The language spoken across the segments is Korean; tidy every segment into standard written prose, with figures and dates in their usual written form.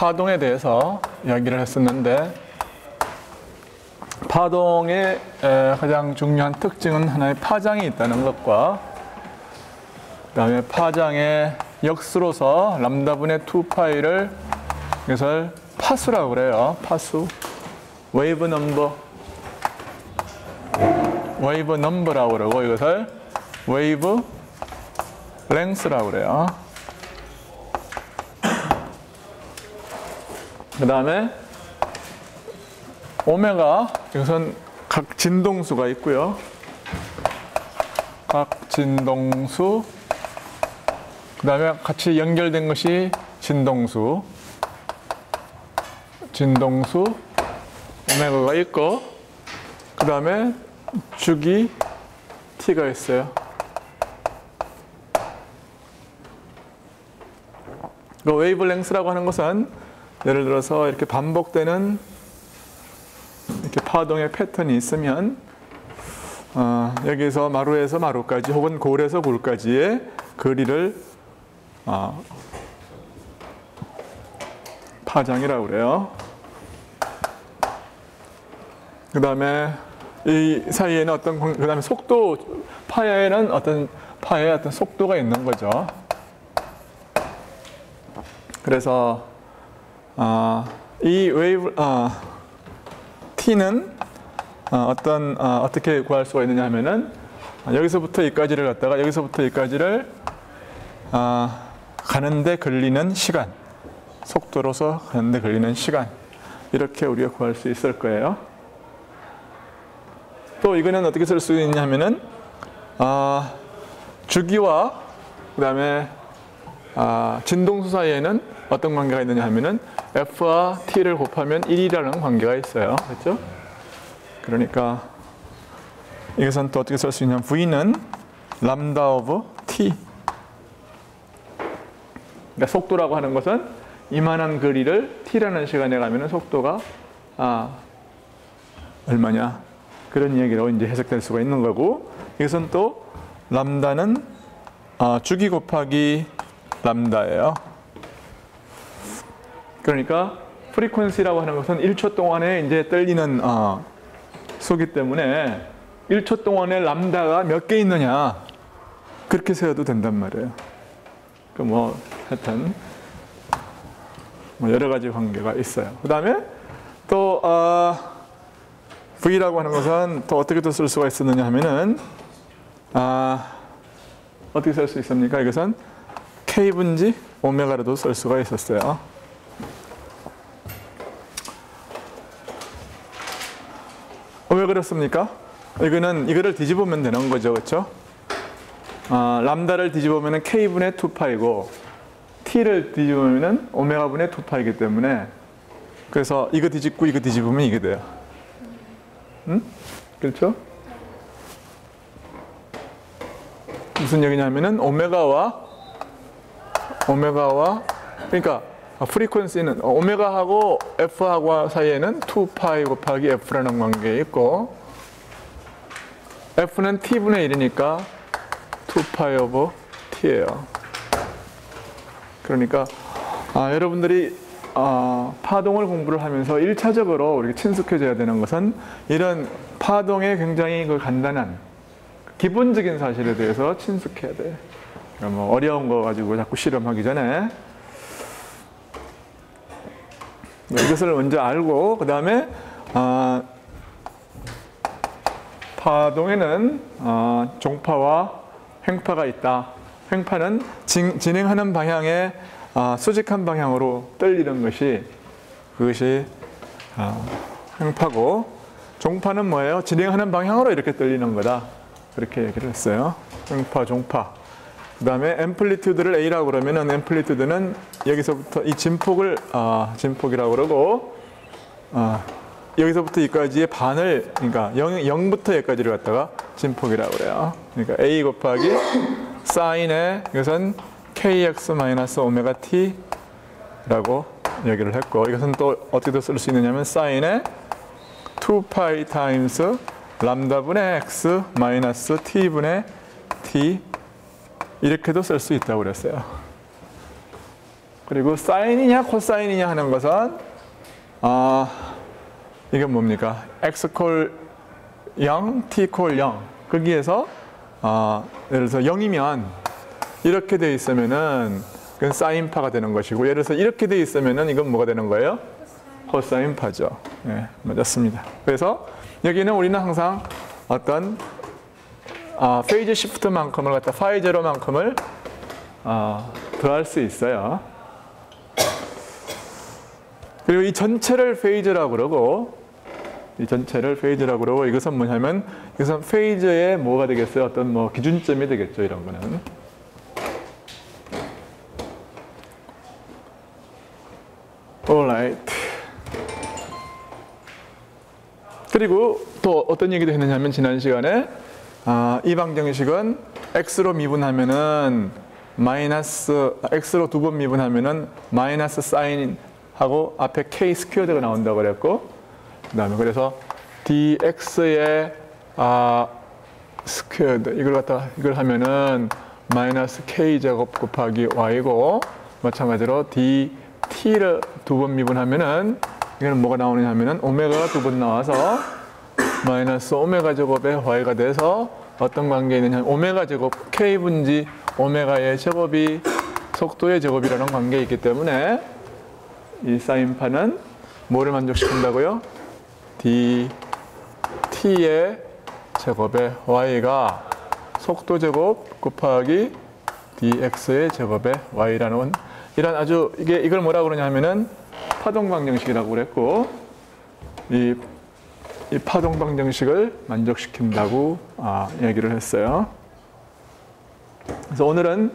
파동에 대해서 이야기를 했었는데, 파동의 가장 중요한 특징은 하나의 파장이 있다는 것과, 그 다음에 파장의 역수로서 람다분의 2파이를 이것을 파수라고 그래요. 파수. 웨이브 넘버라고 그러고, 이것을 웨이브 랭스라고 그래요. 그 다음에 오메가, 이것은 각 진동수가 있고요. 각 진동수, 그 다음에 같이 연결된 것이 진동수 오메가가 있고, 그 다음에 주기 t가 있어요. 그 웨이블랭스라고 하는 것은 예를 들어서 이렇게 반복되는 이렇게 파동의 패턴이 있으면 여기서 마루에서 마루까지 혹은 골에서 골까지의 거리를 파장이라고 그래요. 그 다음에 이 사이에는 그 다음에 속도, 파에는 파의 어떤 속도가 있는 거죠. 그래서 이 웨이브 t는 어떻게 구할 수가 있느냐 하면은, 여기서부터 여기까지를 갖다가 여기서부터 여기까지를 가는데 걸리는 시간, 속도로서 가는데 걸리는 시간, 이렇게 우리가 구할 수 있을 거예요. 또 이거는 어떻게 쓸 수 있냐 하면은 주기와 그 다음에 진동수 사이에는 어떤 관계가 있느냐 하면은 F와 T를 곱하면 1이라는 관계가 있어요. 그렇죠? 그러니까 이것은 또 어떻게 쓸 수 있냐면, V는 람다 오브 T. 그러니까 속도라고 하는 것은 이만한 거리를 T라는 시간에 가면은 속도가 얼마냐, 그런 얘기로 이제 해석될 수가 있는 거고, 이것은 또 람다는 주기 곱하기 람다예요. 그러니까 프리퀀시라고 하는 것은 1초 동안에 이제 떨리는 수기 때문에 1초 동안에 람다가 몇 개 있느냐, 그렇게 세어도 된단 말이에요. 그 하여튼 여러 가지 관계가 있어요. 그 다음에 또 V라고 하는 것은 또 어떻게 또 쓸 수가 있었느냐 하면은 어떻게 쓸 수 있습니까? 이것은 K분지 오메가로도 쓸 수가 있었어요. 왜 그렇습니까? 이거를 뒤집으면 되는 거죠. 그렇죠? 람다를 뒤집으면 K분의 2파이고, T를 뒤집으면 오메가분의 2파이기 때문에, 그래서 이거 뒤집고 이거 뒤집으면 이게 돼요. 응? 그렇죠? 무슨 얘기냐면은 오메가와 그러니까 프리퀀시는 오메가하고 F하고 사이에는 2파이 곱하기 F라는 관계에 있고, F는 T분의 1이니까 2파이 오버 T예요. 그러니까 여러분들이 파동을 공부를 하면서 1차적으로 우리가 친숙해져야 되는 것은 이런 파동의 굉장히 간단한 기본적인 사실에 대해서 친숙해야 돼. 그러니까 어려운 거 가지고 자꾸 실험하기 전에 이것을 먼저 알고, 그 다음에 파동에는 종파와 횡파가 있다. 횡파는 진행하는 방향에 수직한 방향으로 떨리는 그것이 횡파고, 종파는 뭐예요? 진행하는 방향으로 이렇게 떨리는 거다. 그렇게 얘기를 했어요. 횡파, 종파. 그 다음에 앰플리튜드를 A라고 그러면은, 앰플리튜드는 여기서부터 이 진폭을 진폭이라고 그러고, 여기서부터 여기까지의 반을, 그러니까 0부터 여기까지를 갖다가 진폭이라고 그래요. 그러니까 A 곱하기 사인의, 이것은 KX 마이너스 오메가 T라고 얘기를 했고, 이것은 또 어떻게 쓸 수 있느냐면 사인의 2파이 타임스 람다분의 X 마이너스 T분의 T, 이렇게도 쓸 수 있다고 그랬어요. 그리고 사인이냐 코사인이냐 하는 것은 이건 뭡니까? x 콜 0, t 콜 0. 거기에서 예를 들어서 0이면 이렇게 돼 있으면은 그건 사인파가 되는 것이고, 예를 들어서 이렇게 돼 있으면은 이건 뭐가 되는 거예요? 코사인파죠. 네, 맞았습니다. 그래서 여기는 우리는 항상 어떤 페이즈 시프트만큼을 갖다 파이 제로만큼을 더할 수 있어요. 그리고 이 전체를 페이즈라고 그러고, 이것은 뭐냐면 이것은 페이즈의 뭐가 되겠어요? 어떤 뭐 기준점이 되겠죠. 이런 거는. Alright. 그리고 또 어떤 얘기도 했느냐면 지난 시간에 이 방정식은 x로 미분하면은 x로 두 번 미분하면은 마이너스 사인하고 앞에 k 스퀘어드가 나온다고 그랬고, 그다음에 그래서 dx의 스퀘어드 이걸 하면은 마이너스 k 제곱 곱하기 y고, 마찬가지로 t를 두 번 미분하면은 이거는 뭐가 나오느냐 하면은 오메가가 두 번 나와서 마이너스 오메가 제곱의 y가 돼서 어떤 관계에 있느냐, 오메가 제곱 k 분지 오메가의 제곱이 속도의 제곱이라는 관계에 있기 때문에 이 사인파는 뭐를 만족시킨다고요? t의 제곱의 y가 속도 제곱 곱하기 dx의 제곱의 y라는 이런 아주 이걸 뭐라고 그러냐 하면은 파동 방정식이라고 그랬고, 이 파동 방정식을 만족시킨다고 얘기를 했어요. 그래서 오늘은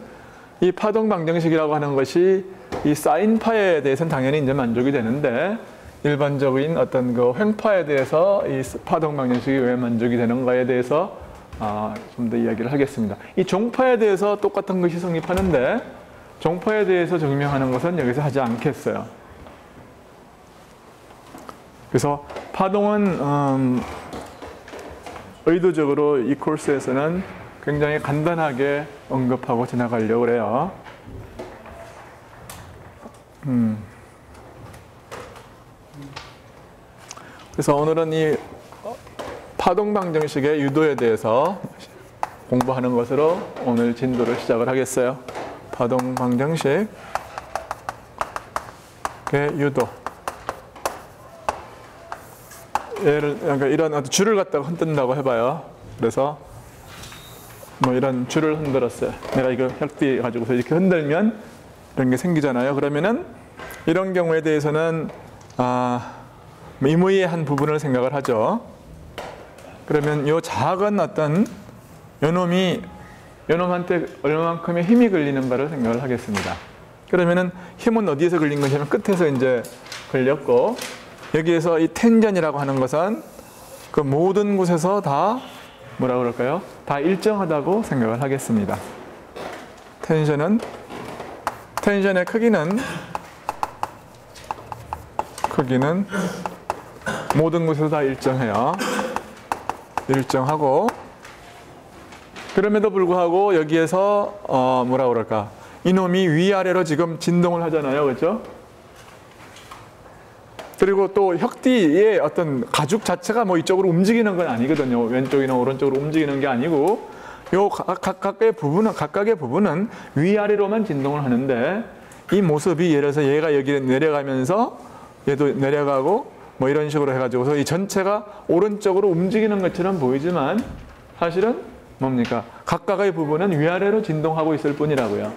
이 파동 방정식이라고 하는 것이 이 사인파에 대해서는 당연히 이제 만족이 되는데, 일반적인 어떤 그 횡파에 대해서 이 파동 방정식이 왜 만족이 되는가에 대해서 좀 더 이야기를 하겠습니다. 이 종파에 대해서 똑같은 것이 성립하는데, 종파에 대해서 증명하는 것은 여기서 하지 않겠어요. 그래서 파동은 의도적으로 이 코र्स에서는 굉장히 간단하게 언급하고 지나가려고 그래요. 그래서 오늘은 이 파동 방정식의 유도에 대해서 공부하는 것으로 오늘 진도를 시작을 하겠어요. 파동 방정식의 유도. 그러니까 이런 줄을 갖다가 흔든다고 해봐요. 그래서 뭐 이런 줄을 흔들었어요. 내가 이거 혁띠 가지고서 이렇게 흔들면 이런 게 생기잖아요. 그러면은 이런 경우에 대해서는 임의의 한 부분을 생각을 하죠. 그러면 요 작은 어떤 요놈한테 얼마만큼의 힘이 걸리는가를 생각을 하겠습니다. 그러면은 힘은 어디에서 걸린 것이냐면 끝에서 이제 걸렸고, 여기에서 이 텐전이라고 하는 것은 그 모든 곳에서 다 뭐라고 그럴까요? 다 일정하다고 생각을 하겠습니다. 텐션의 크기는 모든 곳에서 다 일정해요. 일정하고, 그럼에도 불구하고 여기에서 뭐라고 그럴까? 이놈이 위아래로 지금 진동을 하잖아요. 그렇죠? 그리고 또 혁띠의 어떤 가죽 자체가 뭐 이쪽으로 움직이는 건 아니거든요. 왼쪽이나 오른쪽으로 움직이는 게 아니고, 요 각각의 부분은 위아래로만 진동을 하는데, 이 모습이 예를 들어서 얘가 여기 내려가면서 얘도 내려가고 뭐 이런 식으로 해가지고서 이 전체가 오른쪽으로 움직이는 것처럼 보이지만 사실은 뭡니까? 각각의 부분은 위아래로 진동하고 있을 뿐이라고요.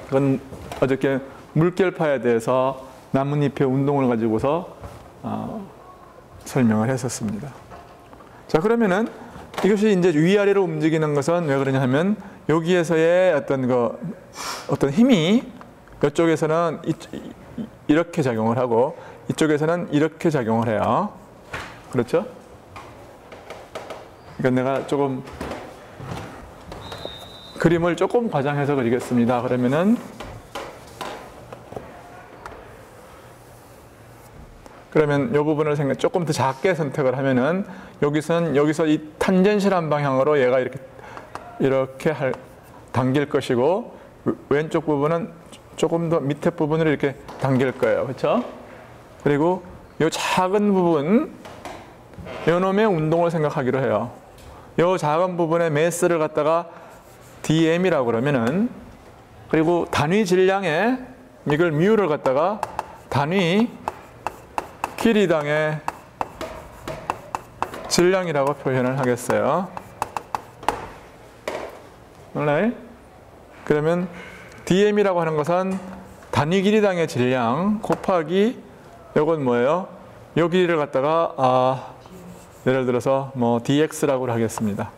그건 어저께 물결파에 대해서 나뭇잎의 운동을 가지고서 설명을 했었습니다. 자, 그러면은 이것이 이제 위아래로 움직이는 것은 왜 그러냐 하면 여기에서의 어떤 힘이 이쪽에서는 이렇게 작용을 하고 이쪽에서는 이렇게 작용을 해요. 그렇죠? 그러니까 내가 조금 그림을 조금 과장해서 그리겠습니다. 그러면 이 부분을 조금 더 작게 선택을 하면은 여기서 이 탄젠실한 방향으로 얘가 이렇게 당길 것이고, 왼쪽 부분은 조금 더 밑에 부분을 이렇게 당길 거예요. 그렇죠? 그리고 이 작은 부분, 요놈의 운동을 생각하기로 해요. 이 작은 부분의 매스를 갖다가 dm이라고 그러면은, 그리고 단위 질량에 이걸 뮤를 갖다가 단위 길이당의 질량이라고 표현을 하겠어요. 알라이? 그러면 dm이라고 하는 것은 단위 길이당의 질량 곱하기 이건 뭐예요? 요 길이를 갖다가 예를 들어서 뭐 dx라고 하겠습니다.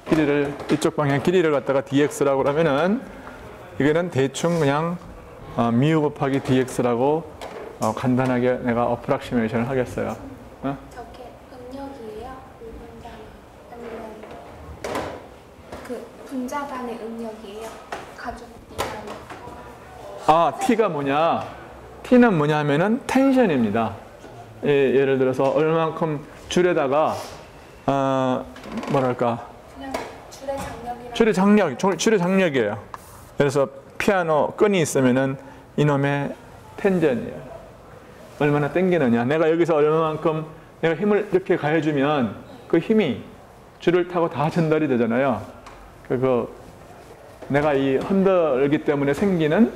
길이를 이쪽 방향 길이를 갖다가 dx라고 하면은 이거는 대충 그냥 뮤 곱하기 dx라고 간단하게 내가 어프락시메이션을 하겠어요. 저게 음력이에요? 분자 아니면 그 분자 간의 음력이에요? 가족 간의. t가 뭐냐? t는 뭐냐 하면은 텐션입니다. 예를 들어서 얼만큼 줄에다가 뭐랄까? 그냥 줄의 장력이랑. 줄의 장력이에요. 그래서 피아노 끈이 있으면은 이놈의 텐전이에요. 얼마나 당기느냐. 내가 여기서 얼마만큼 내가 힘을 이렇게 가해주면 그 힘이 줄을 타고 다 전달이 되잖아요. 내가 이 흔들기 때문에 생기는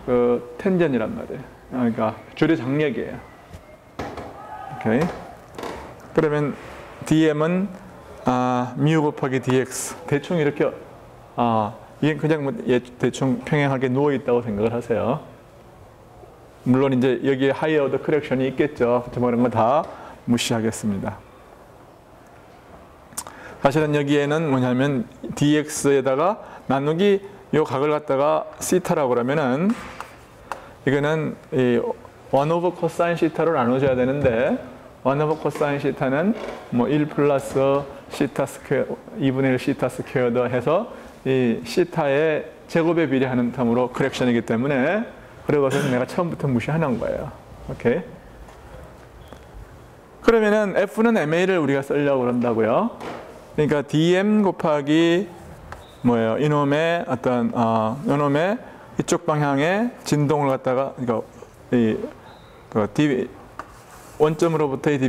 그 텐전이란 말이에요. 그러니까 줄의 장력이에요. 오케이. 그러면 dm은 뮤 곱하기 dx. 대충 이렇게 이게 그냥 대충 평행하게 누워 있다고 생각을 하세요. 물론 이제 여기에 하이어 오더 커렉션이 있겠죠. 그런 거 다 무시하겠습니다. 사실은 여기에는 뭐냐면 dx에다가 나누기 요 각을 갖다가 시타라고 그러면은 이거는 이 1 오버 코사인 시타로 나눠줘야 되는데 1 오버 코사인 시타는 뭐 1 플러스 시타 스퀘어 2분의 1 시타 스퀘어 더 해서 이 시타의 제곱에 비례하는 텀으로 커렉션이기 때문에 그것은 내가 처음부터 무시하는 거예요. 오케이. 그러면은 F는 MA를 우리가 쓰려고 그런다고요. 그러니까 DM 곱하기 뭐예요? 이놈의 어떤 이놈의 이쪽 방향의 진동을 갖다가 원점으로부터의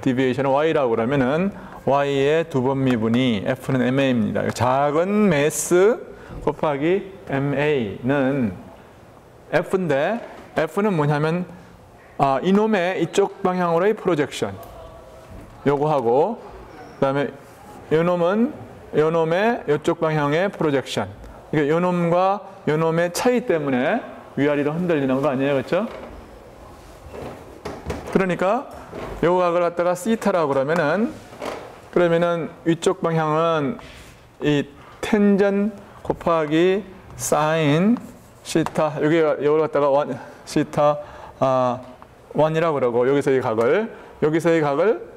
디비에이션은 Y라고 그러면은 Y의 두 번 미분이 F는 MA입니다. 작은 매스 곱하기 MA는 F인데 F는 뭐냐면 이놈의 이쪽 방향으로의 프로젝션 요거하고 그다음에 요놈은 요놈의 이쪽 방향의 프로젝션. 그러니까 요놈과 요놈의 차이 때문에 위아래로 흔들리는 거 아니에요, 그렇죠? 그러니까 요 각을 갖다가 시타라고 그러면은 위쪽 방향은 이 텐전 곱하기 사인 시타 요걸 갖다가 시타 1이라고 그러고 여기서의 각을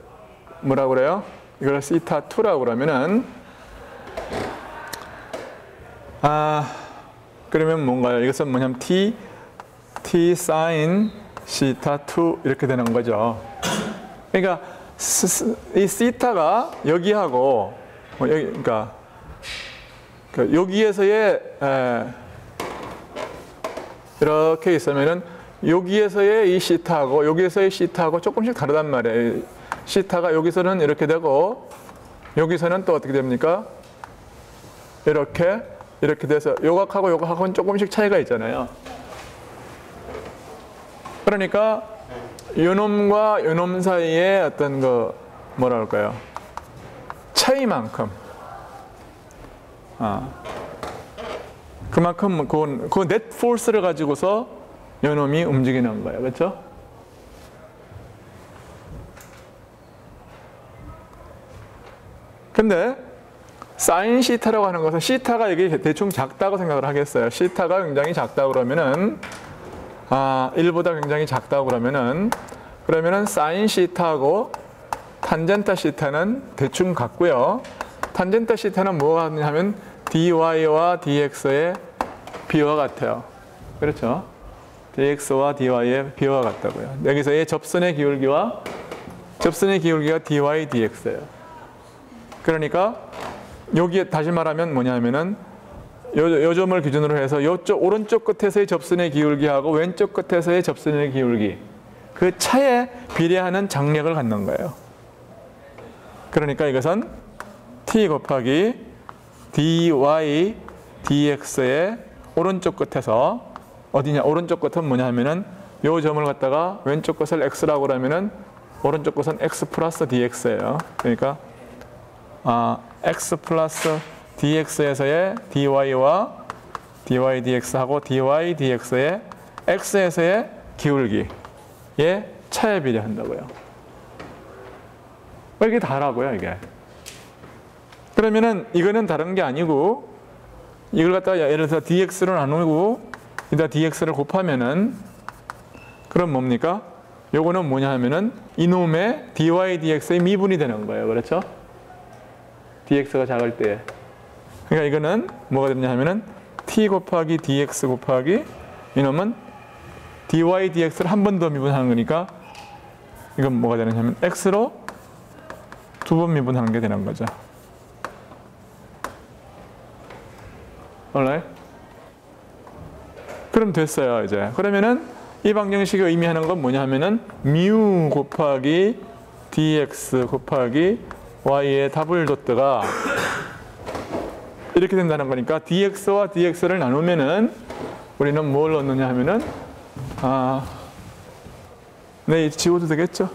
뭐라고 그래요? 이걸 시타 2라고 그러면은 그러면 뭔가요? 이것은 뭐냐면 t sin 시타 2 이렇게 되는 거죠. 그러니까 이 시타가 여기하고 그러니까 여기에서의 이렇게 있으면은 여기에서의 이 시타하고 여기에서의 시타하고 조금씩 다르단 말이에요. 시타가 여기서는 이렇게 되고 여기서는 또 어떻게 됩니까? 이렇게 돼서 요각하고 요각하고는 조금씩 차이가 있잖아요. 그러니까 요놈과 요놈 사이의 어떤 뭐라 할까요? 차이만큼 그만큼 그 넷 포스를 가지고서 요놈이 움직이는 거예요. 그렇죠? 근데 사인 시타라고 하는 것은 시타가 이게 대충 작다고 생각을 하겠어요. 시타가 굉장히 작다고 그러면은 1보다 굉장히 작다고 그러면은 사인 시타하고 탄젠타 시타는 대충 같고요. 탄젠타 시타는 뭐가 같냐면 dy와 dx의 비와 같아요. 그렇죠? dx와 dy의 비와 같다고요. 여기서의 접선의 기울기가 dy dx예요. 그러니까 여기에 다시 말하면 뭐냐면은 요 점을 기준으로 해서 요쪽 오른쪽 끝에서의 접선의 기울기하고 왼쪽 끝에서의 접선의 기울기 그 차에 비례하는 장력을 갖는 거예요. 그러니까 이것은 t 곱하기 dy dx의 오른쪽 끝에서 어디냐? 오른쪽 끝은 뭐냐 하면은 요 점을 갖다가 왼쪽 끝을 x라고 그러면은 오른쪽 끝은 x 플러스 dx예요. 그러니까 x 플러스 dx에서의 dy와 dy dx하고 dy dx의 x에서의 기울기의 차에 비례한다고요. 이게 다라고요, 이게. 그러면은 이거는 다른 게 아니고 이걸 갖다가 예를 들어서 dx로 나누고 이다 dx를 곱하면은 그럼 뭡니까? 요거는 뭐냐 하면은 이놈의 dy dx의 미분이 되는 거예요. 그렇죠? dx가 작을 때. 그러니까 이거는 뭐가 되냐 하면은 t 곱하기 dx 곱하기 이놈은 dy dx를 한 번 더 미분하는 거니까 이건 뭐가 되느냐면 x로 두 번 미분하는 게 되는 거죠. alright? 그럼 됐어요, 이제. 그러면은 이 방정식이 의미하는 건 뭐냐 하면은 mu 곱하기 dx 곱하기 y의 더블 도트가 이렇게 된다는 거니까 dx와 dx를 나누면은 우리는 뭘 얻느냐 하면은 네, 지워도 되겠죠?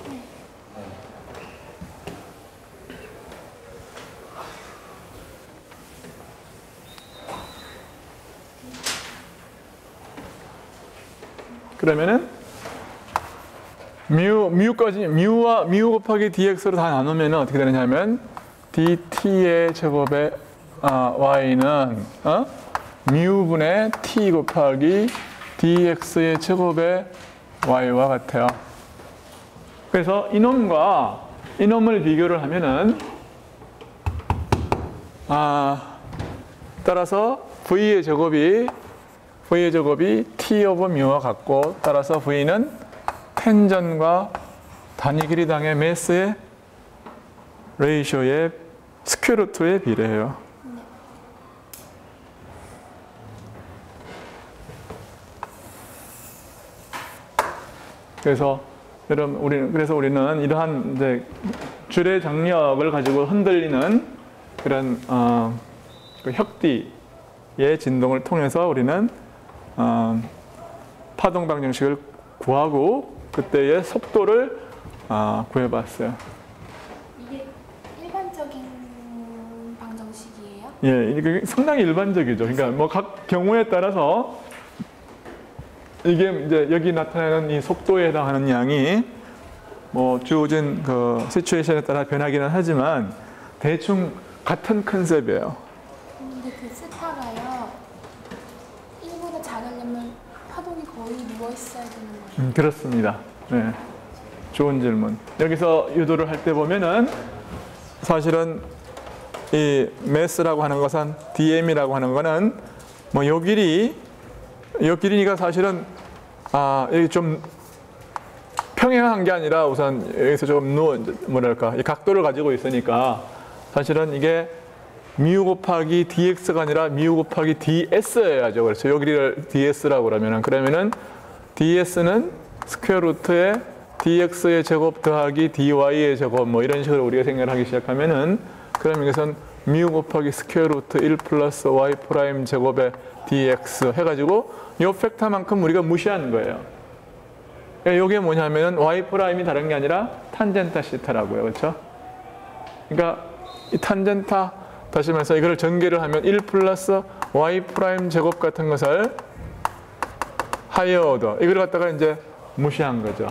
그러면은 mu 곱하기 dx로 다 나누면은 어떻게 되느냐면 dt의 제곱에 y는 mu분의 t 곱하기 dx의 제곱의 y와 같아요. 그래서 이놈과 이놈을 비교를 하면은 따라서 v의 제곱이 t 오브 mu와 같고 따라서 v는 텐전과 단위 길이당의 매스의 레이쇼의 스퀘어 루트에 비례해요. 그래서 우리는 이러한 이제 줄의 장력을 가지고 흔들리는 그런 그 혁띠의 진동을 통해서 우리는 파동 방정식을 구하고 그때의 속도를 구해봤어요. 이게 일반적인 방정식이에요? 예, 이게 상당히 일반적이죠. 그러니까 뭐 각 경우에 따라서 이게 이제 여기 나타나는 이 속도에 해당하는 양이 뭐 주어진 그 시츄에이션에 따라 변하기는 하지만 대충 같은 컨셉이에요. 근데 그 스타가요. 일부러 작으려면 파동이 거의 누워 있어야 되는 거예요. 그렇습니다. 네. 좋은 질문. 여기서 유도를 할 때 보면은 사실은 이 매스라고 하는 것은 dm이라고 하는 거는 뭐 요 길이가 사실은 여기 좀 평행한 게 아니라 우선 여기서 조금 뭐랄까 이 각도를 가지고 있으니까 사실은 이게 mu 곱하기 dx가 아니라 mu 곱하기 ds여야죠. 그렇죠. 요 길이를 ds라고 그러면은 ds는 스퀘어 루트의 dx의 제곱 더하기 dy의 제곱 뭐 이런 식으로 우리가 생각을 하기 시작하면은 그럼 이것은 mu 곱하기 스퀘어 루트 1 플러스 y 프라임 제곱의 dx 해가지고 요 팩터만큼 우리가 무시하는 거예요. 이게 뭐냐면은 y 프라임이 다른 게 아니라 탄젠타 시타라고요. 그렇죠? 그러니까 이 탄젠타 다시 말해서 이걸 전개를 하면 1 플러스 y 프라임 제곱 같은 것을 하이어 오더 이걸 갖다가 이제 무시한 거죠.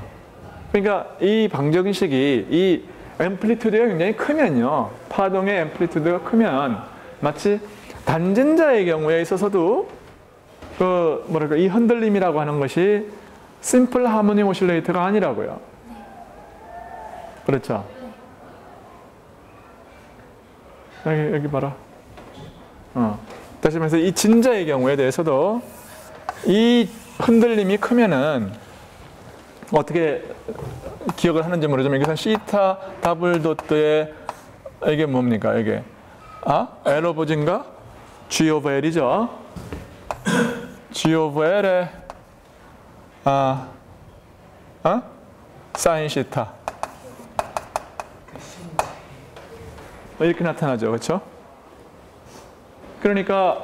그러니까 이 방정식이 이 앰플리튜드가 굉장히 크면요. 파동의 앰플리튜드가 크면 마치 단전자의 경우에 있어서도 그 뭐랄까 이 흔들림이라고 하는 것이 심플 하모닉 오실레이터가 아니라고요. 그렇죠? 여기 봐라. 다시 말해서 이 진자의 경우에 대해서도 이 흔들림이 크면은 어떻게 기억을 하는지 모르지만 여기서 시타 더블 도트의 이게 뭡니까? 이게 에러버진가 G of L이죠. G of L의 사인 시타. 이렇게 나타나죠. 그렇죠? 그러니까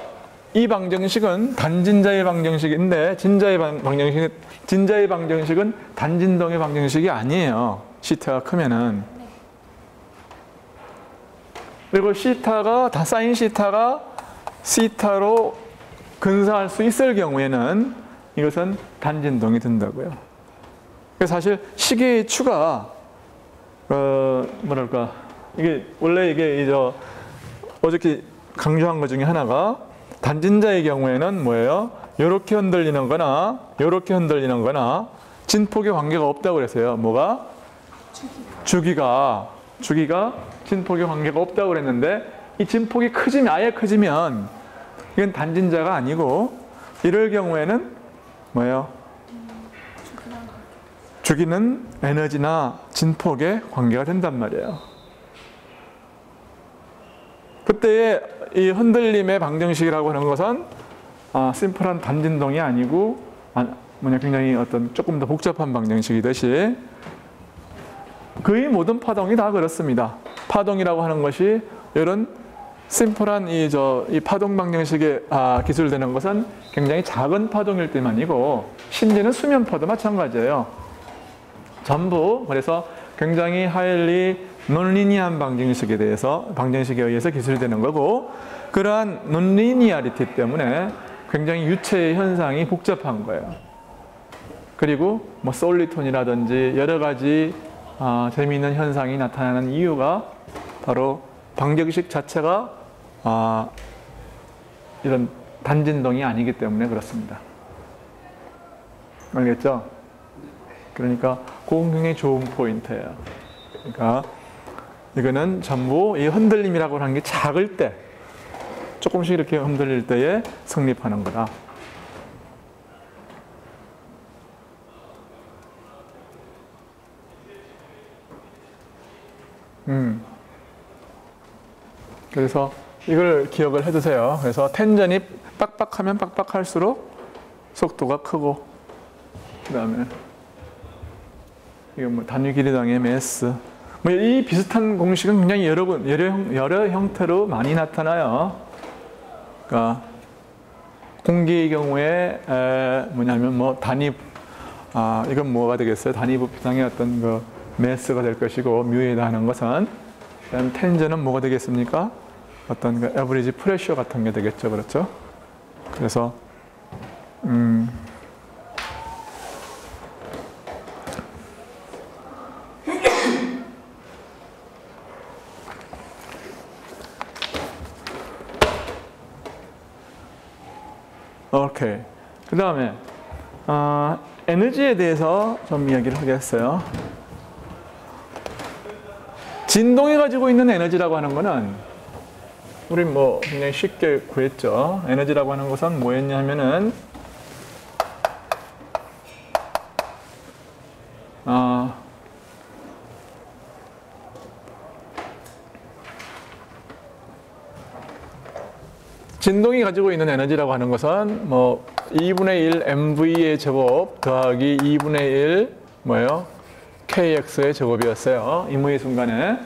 이 방정식은 단진자의 방정식인데 진자의 방정식은 단진동의 방정식이 아니에요. 시타가 크면은. 그리고 사인 시타가 시타로 근사할 수 있을 경우에는 이것은 단진동이 된다고요. 그래서 사실 시계의 추가 뭐랄까 이게 원래 이게 어저께 강조한 것 중에 하나가 단진자의 경우에는 뭐예요? 이렇게 흔들리는 거나 이렇게 흔들리는 거나 진폭의 관계가 없다고 그랬어요. 뭐가? 주기가 진폭의 관계가 없다고 그랬는데 이 진폭이 아예 커지면 이건 단진자가 아니고 이럴 경우에는 뭐예요? 주기는 에너지나 진폭의 관계가 된단 말이에요. 그때의 이 흔들림의 방정식이라고 하는 것은 심플한 단진동이 아니고 굉장히 조금 더 복잡한 방정식이듯이 거의 모든 파동이 다 그렇습니다. 파동이라고 하는 것이 이런 심플한 이 파동 방정식에 기술되는 것은 굉장히 작은 파동일 때만이고 심지어는 수면 파도 마찬가지예요. 전부 그래서 굉장히 하일리 논리니한 방정식에 의해서 기술되는 거고 그러한 논리니아리티 때문에 굉장히 유체의 현상이 복잡한 거예요. 그리고 뭐 솔리톤이라든지 여러 가지 재미있는 현상이 나타나는 이유가 바로 방정식 자체가 이런 단진동이 아니기 때문에 그렇습니다. 알겠죠? 그러니까 굉장히 좋은 포인트예요. 그러니까 이거는 전부 이 흔들림이라고 하는 게 작을 때 조금씩 이렇게 흔들릴 때에 성립하는 거다. 그래서 이걸 기억을 해두세요. 그래서 텐전이 빡빡하면 빡빡할수록 속도가 크고 그 다음에 이건 뭐 단위 길이당의 매스 이 비슷한 공식은 굉장히 여러 형태로 많이 나타나요. 그러니까 공기의 경우에 뭐냐면 뭐 단위 이건 뭐가 되겠어요? 단위 부피당의 어떤 그 매스가 될 것이고 뮤에 해당하는 것은 그다음 텐전은 뭐가 되겠습니까? 어떤 그 에버리지 프레셔 같은 게 되겠죠, 그렇죠? 그래서 오케이. 그 다음에 에너지에 대해서 좀 이야기를 하겠어요. 진동이 가지고 있는 에너지라고 하는 거는 우리 뭐 굉장히 쉽게 구했죠. 에너지라고 하는 것은 뭐였냐면은 진동이 가지고 있는 에너지라고 하는 것은 뭐 2분의 1 mv의 제곱 더하기 2분의 1 뭐예요? kx의 제곱이었어요. 임의의 순간에.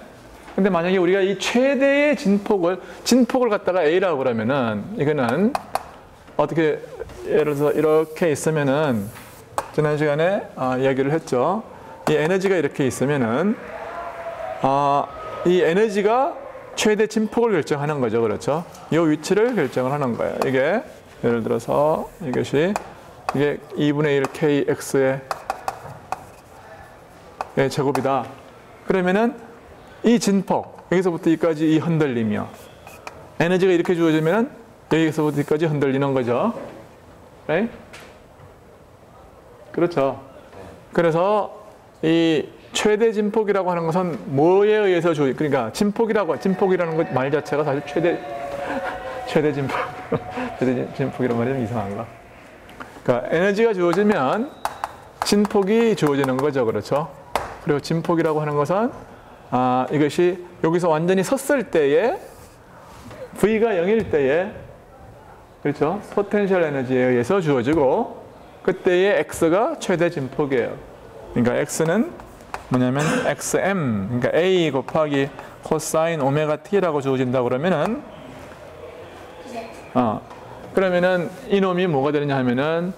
근데 만약에 우리가 이 최대의 진폭을 갖다가 a라고 그러면은 이거는 어떻게 예를 들어서 이렇게 있으면은 지난 시간에 이야기를 했죠. 이 에너지가 이렇게 있으면은 이 에너지가 최대 진폭을 결정하는 거죠. 그렇죠? 이 위치를 결정을 하는 거예요. 이게 예를 들어서 이게 2분의 1 kx의 제곱이다. 그러면은 이 진폭, 여기서부터 여기까지 이 흔들림이요. 에너지가 이렇게 주어지면 여기서부터 여기까지 흔들리는 거죠. right? 그렇죠. 그래서 이 최대 진폭이라고 하는 것은 뭐에 의해서 그러니까 진폭이라는 것 말 자체가 사실 최대 진폭, 최대 진폭이라는 말이 좀 이상한가? 그러니까 에너지가 주어지면 진폭이 주어지는 거죠, 그렇죠? 그리고 진폭이라고 하는 것은 이것이 여기서 완전히 섰을 때에 V가 0일 때에 그렇죠? 포텐셜 에너지에 의해서 주어지고 그때의 x가 최대 진폭이에요. 그러니까 x는 뭐냐면 xm, 그러니까 a 곱하기 코사인 오메가 t라고 주어진다 그러면은 그러면은 이놈이 뭐가 되느냐 하면은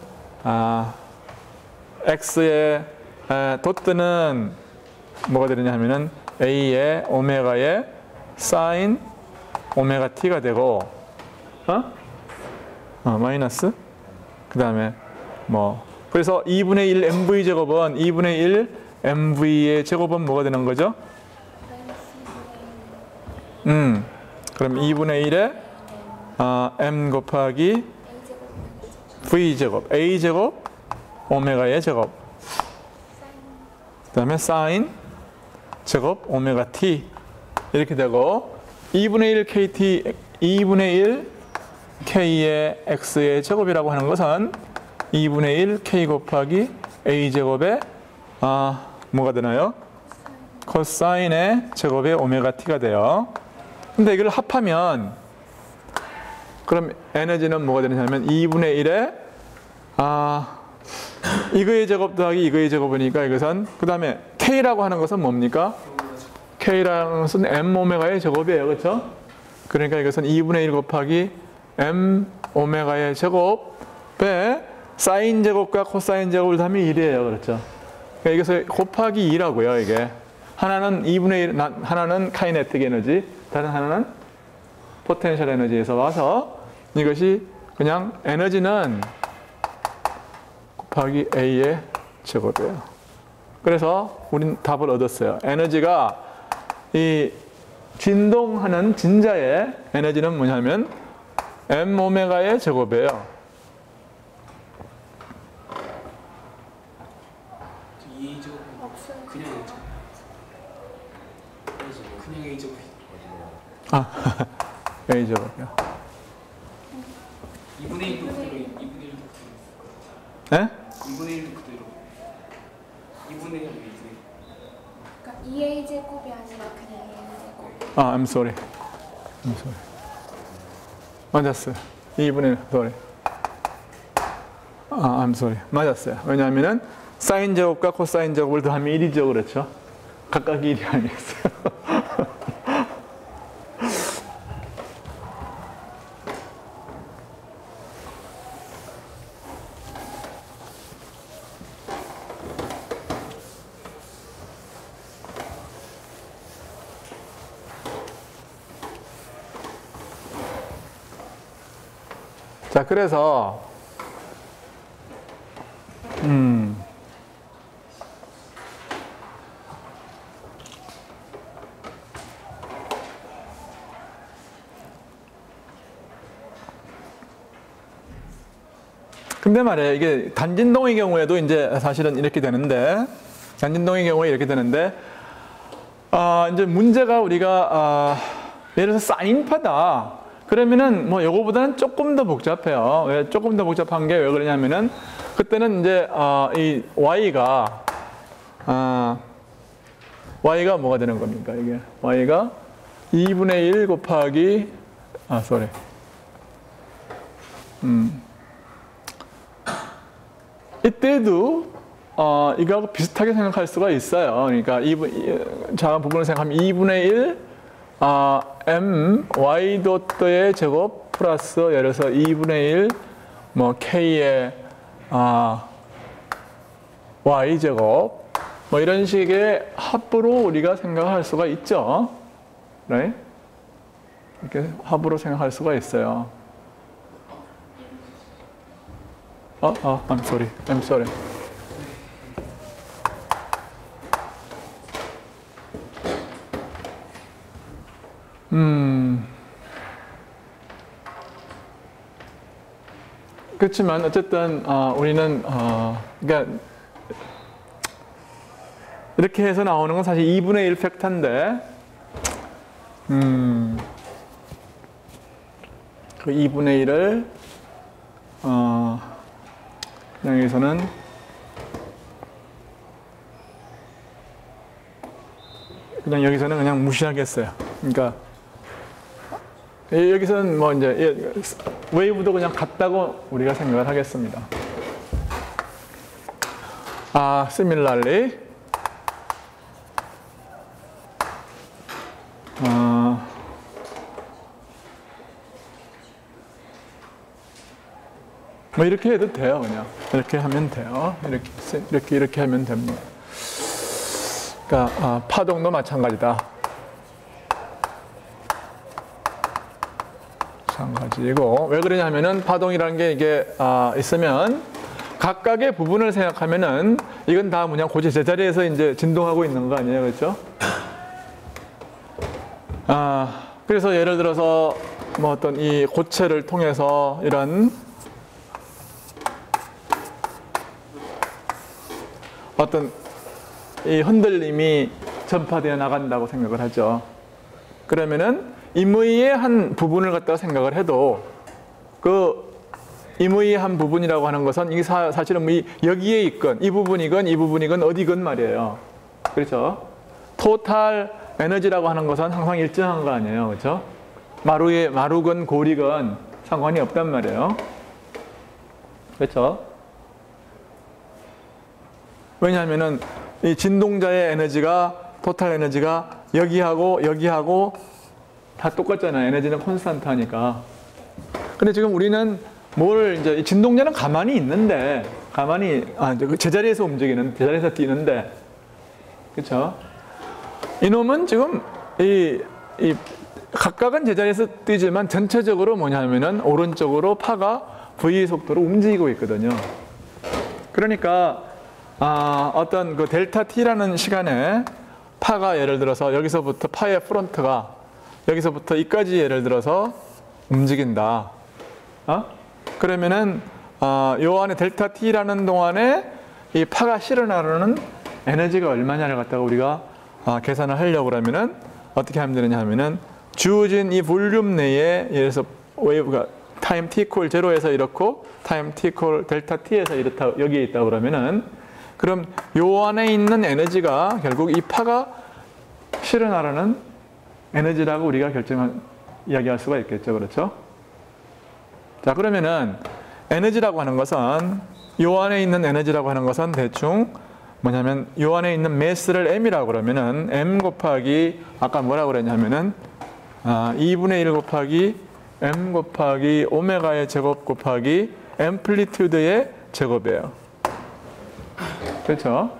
x의 도트는 뭐가 되느냐 하면은 a의 오메가의 사인 오메가 t가 되고 마이너스 그 다음에 뭐 그래서 2분의 1 mv 제곱은 2분의 1 mv의 제곱은 뭐가 되는 거죠? 그럼 2분의 1에 m 곱하기 v 제곱 a 제곱 오메가의 제곱 그 다음에 사인 제곱 오메가 t 이렇게 되고 2분의 1 kt 2분의 1 k의 x의 제곱이라고 하는 것은 2분의 1 k 곱하기 a 제곱에 뭐가 되나요? 코사인의 제곱의 오메가 t가 돼요. 근데 이걸 합하면 그럼 에너지는 뭐가 되느냐면 2분의 1에 이거의 제곱 더하기 이거의 제곱이니까 이것은 그 다음에 k라고 하는 것은 뭡니까? k라는 것은 m 오메가의 제곱이에요. 그렇죠? 그러니까 이것은 2분의 1 곱하기 m 오메가의 제곱에 사인 제곱과 코사인 제곱을 하면 1이에요. 그렇죠? 그러니까 이것을 곱하기 2라고요. 이게 하나는 2분의 1, 하나는 카이네틱 에너지, 다른 하나는 포텐셜 에너지에서 와서 이것이 그냥 에너지는 곱하기 a의 제곱이에요. 그래서 우린 답을 얻었어요. 에너지가 이 진동하는 진자의 에너지는 뭐냐면 m 오메가의 제곱이에요. A 제곱 그냥 A 제곱 a 제곱이요. 2분의 1도 그대로 2분의 1도 그대로 네? 2분의 1도 그대로 2분의 1도 그러니까 2a 제곱이 아니라 그냥 a 제곱. I'm sorry. 맞았어요. 2분의 1, sorry. I'm sorry. 맞았어요. 왜냐하면은 사인 제곱과 코사인 제곱을 더하면 1이죠. 그렇죠? 각각 1이 아니겠어요. 자, 그래서 근데 말이에요. 이게 단진동의 경우에도 이제 사실은 이렇게 되는데, 단진동의 경우에 이렇게 되는데, 이제 문제가 우리가, 예를 들어서 사인파다. 그러면은 뭐 요거보다는 조금 더 복잡해요. 왜 조금 더 복잡한 게 왜 그러냐면은, 그때는 이제, 이 y가 뭐가 되는 겁니까? 이게. y가 2분의 1 곱하기, sorry. 이때도 이거하고 비슷하게 생각할 수가 있어요. 그러니까 작은 부분을 생각하면 2분의 1 m y 도트의 제곱 플러스 예를 들어서 2분의 1 뭐 k의 y 제곱 뭐 이런 식의 합으로 우리가 생각할 수가 있죠. right? 이렇게 합으로 생각할 수가 있어요. I'm sorry. I'm sorry. 그렇지만 어쨌든 우리는 그러니까 이렇게 해서 나오는 건 사실 2분의 1 팩터인데 그 2분의 1을 그냥 여기서는 그냥 무시하겠어요. 그러니까 여기서는 뭐 이제 웨이브도 그냥 같다고 우리가 생각을 하겠습니다. Similarly, 뭐 이렇게 해도 돼요. 그냥 이렇게 하면 돼요. 이렇게 하면 됩니다. 그러니까 파동도 마찬가지다. 마찬가지고, 왜 그러냐면은 파동이라는 게 이게 있으면 각각의 부분을 생각하면은 이건 다 그냥 고지 제자리에서 이제 진동하고 있는 거 아니에요, 그렇죠? 그래서 예를 들어서 뭐 어떤 이 고체를 통해서 이런 어떤 이 흔들림이 전파되어 나간다고 생각을 하죠. 그러면은 임의의 한 부분을 갖다가 생각을 해도 그 임의의 한 부분이라고 하는 것은 이게 사실은 뭐 여기에 있건 이 부분이건 어디건 말이에요. 그렇죠? 토탈 에너지라고 하는 것은 항상 일정한 거 아니에요. 그렇죠? 마루건 고리건 상관이 없단 말이에요. 그렇죠? 왜냐하면은 이 진동자의 에너지가 토탈 에너지가 여기하고 다 똑같잖아요. 에너지는 콘스탄트 하니까. 근데 지금 우리는 이제 진동자는 가만히 있는데 제자리에서 제자리에서 뛰는데, 그렇죠? 이놈은 지금 이 각각은 제자리에서 뛰지만 전체적으로 뭐냐면은 오른쪽으로 파가 v 속도로 움직이고 있거든요. 그러니까 어떤 그 델타 t라는 시간에 파가 예를 들어서 여기서부터 파의 프론트가 여기서부터 이까지 예를 들어서 움직인다. 그러면은 요 안에 델타 t라는 동안에 이 파가 실어나르는 에너지가 얼마냐를 갖다가 우리가 계산을 하려고 그러면은 어떻게 하면 되느냐 하면은 주어진 이 볼륨 내에 예를 들어서 웨이브가 타임 t 콜 0에서 이렇고 타임 t 콜 델타 t에서 이렇다 여기에 있다 그러면은 그럼 요 안에 있는 에너지가 결국 이 파가 실어나르는 에너지라고 우리가 이야기할 수가 있겠죠. 그렇죠? 자, 그러면은 에너지라고 하는 것은 요 안에 있는 에너지라고 하는 것은 대충 뭐냐면 요 안에 있는 매스를 m이라고 그러면은 m 곱하기 아까 뭐라고 그랬냐면은 2분의 1 곱하기 m 곱하기 오메가의 제곱 곱하기 앰플리튜드의 제곱이에요. 그렇죠?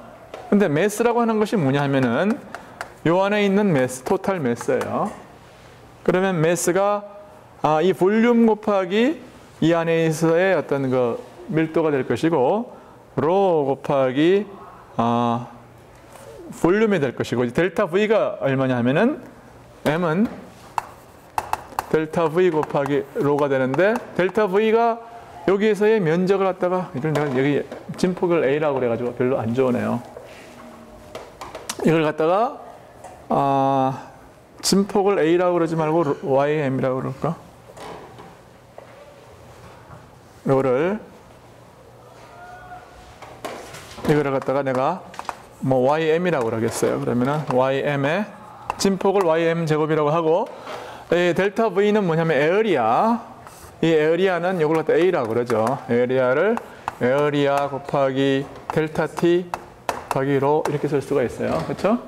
근데 매스라고 하는 것이 뭐냐 하면은 요 안에 있는 매스, 토탈 매스예요. 그러면 매스가 이 볼륨 곱하기 이 안에서의 어떤 그 밀도가 될 것이고 로 곱하기 볼륨이 될 것이고 델타 V가 얼마냐 하면은 M은 델타 V 곱하기 로가 되는데 델타 V가 여기에서의 면적을 갖다가 여기 진폭을 A라고 그래가지고 별로 안 좋으네요. 이걸 갖다가 진폭을 A라고 그러지 말고 YM이라고 그럴까? 이거를 갖다가 내가 뭐 YM이라고 그러겠어요. 그러면은 YM의 진폭을 YM 제곱이라고 하고 이 델타 V는 뭐냐면 에어리아. 이 에어리아는 이걸 갖다 A라고 그러죠. 에어리아를 에어리아 곱하기 델타 T 곱하기 로 이렇게 쓸 수가 있어요. 그렇죠?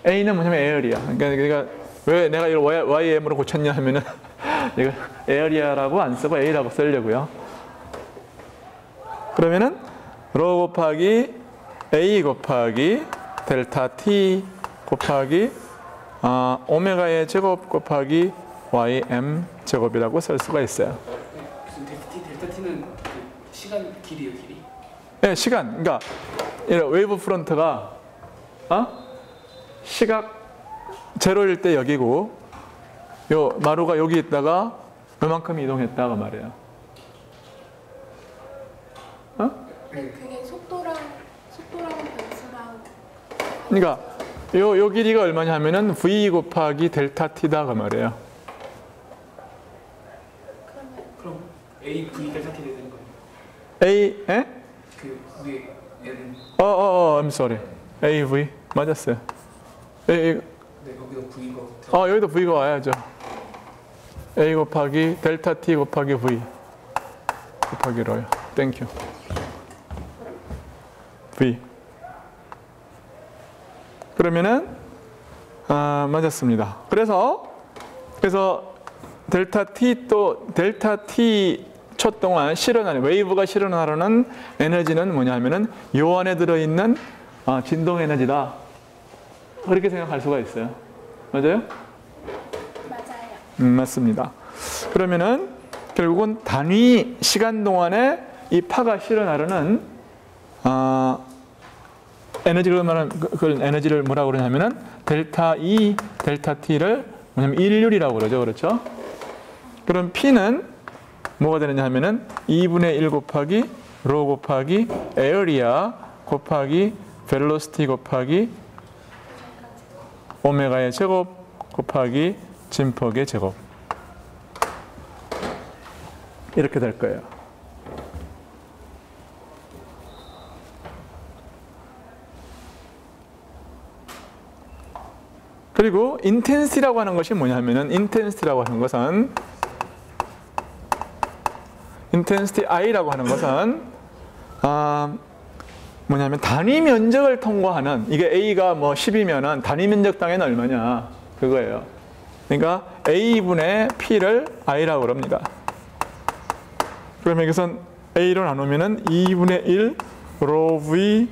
A는 뭐냐면 에어리아. 그러니까 왜 내가 이걸 YM으로 고쳤냐 하면은 이거 에어리아라고 안 쓰고 A라고 쓰려고요. 그러면은 로 곱하기 A 곱하기 델타 T 곱하기 오메가의 제곱 곱하기 YM 제곱이라고 쓸 수가 있어요. 델타 T는 그 시간 길이요, 길이? 네, 시간. 그러니까 웨이브 프론트가 시각 제로일 때 여기고 요 마루가 여기 있다가 요만큼 이동했다가 말이에요. 그게 속도랑 변수랑 그러니까 요 길이가 얼마냐 하면은 V 곱하기 델타 T다 그 말이에요. 그럼 A, V, 델타 T 되는 거예요? A, 에? 그 위에 N. I'm sorry. A, V. 맞았어요. 네, 거기도 V가 여기도 V가 와야죠. A 곱하기 델타 T 곱하기 V 곱하기 로요. 땡큐. V. 그러면은 맞았습니다. 그래서 델타 T 초 동안 실현하는 웨이브가 실현하려는 에너지는 뭐냐 하면은 요 안에 들어있는 진동 에너지다. 그렇게 생각할 수가 있어요. 맞아요? 맞아요. 맞습니다. 그러면은 결국은 단위 시간 동안에 이 파가 실현하려는 그 에너지를 뭐라고 그러냐면은 델타 E, 델타 T를 뭐냐면 일률이라고 그러죠. 그렇죠? 그럼 P는 뭐가 되느냐 하면은 2분의 1 곱하기 로 곱하기 에어리아 곱하기 벨로시티 곱하기 오메가의 제곱 곱하기 진폭의 제곱 이렇게 될 거예요. 그리고 인텐시티라고 하는 것이 뭐냐면은 인텐시티라고 하는 것은 인텐시티 I라고 하는 것은 뭐냐면 단위 면적을 통과하는 이게 A가 뭐 10이면은 단위 면적 당에는 얼마냐 그거예요. 그러니까 A분의 P를 I라고 그럽니다. 그러면 여기선 A로 나누면은 2분의 1 로 V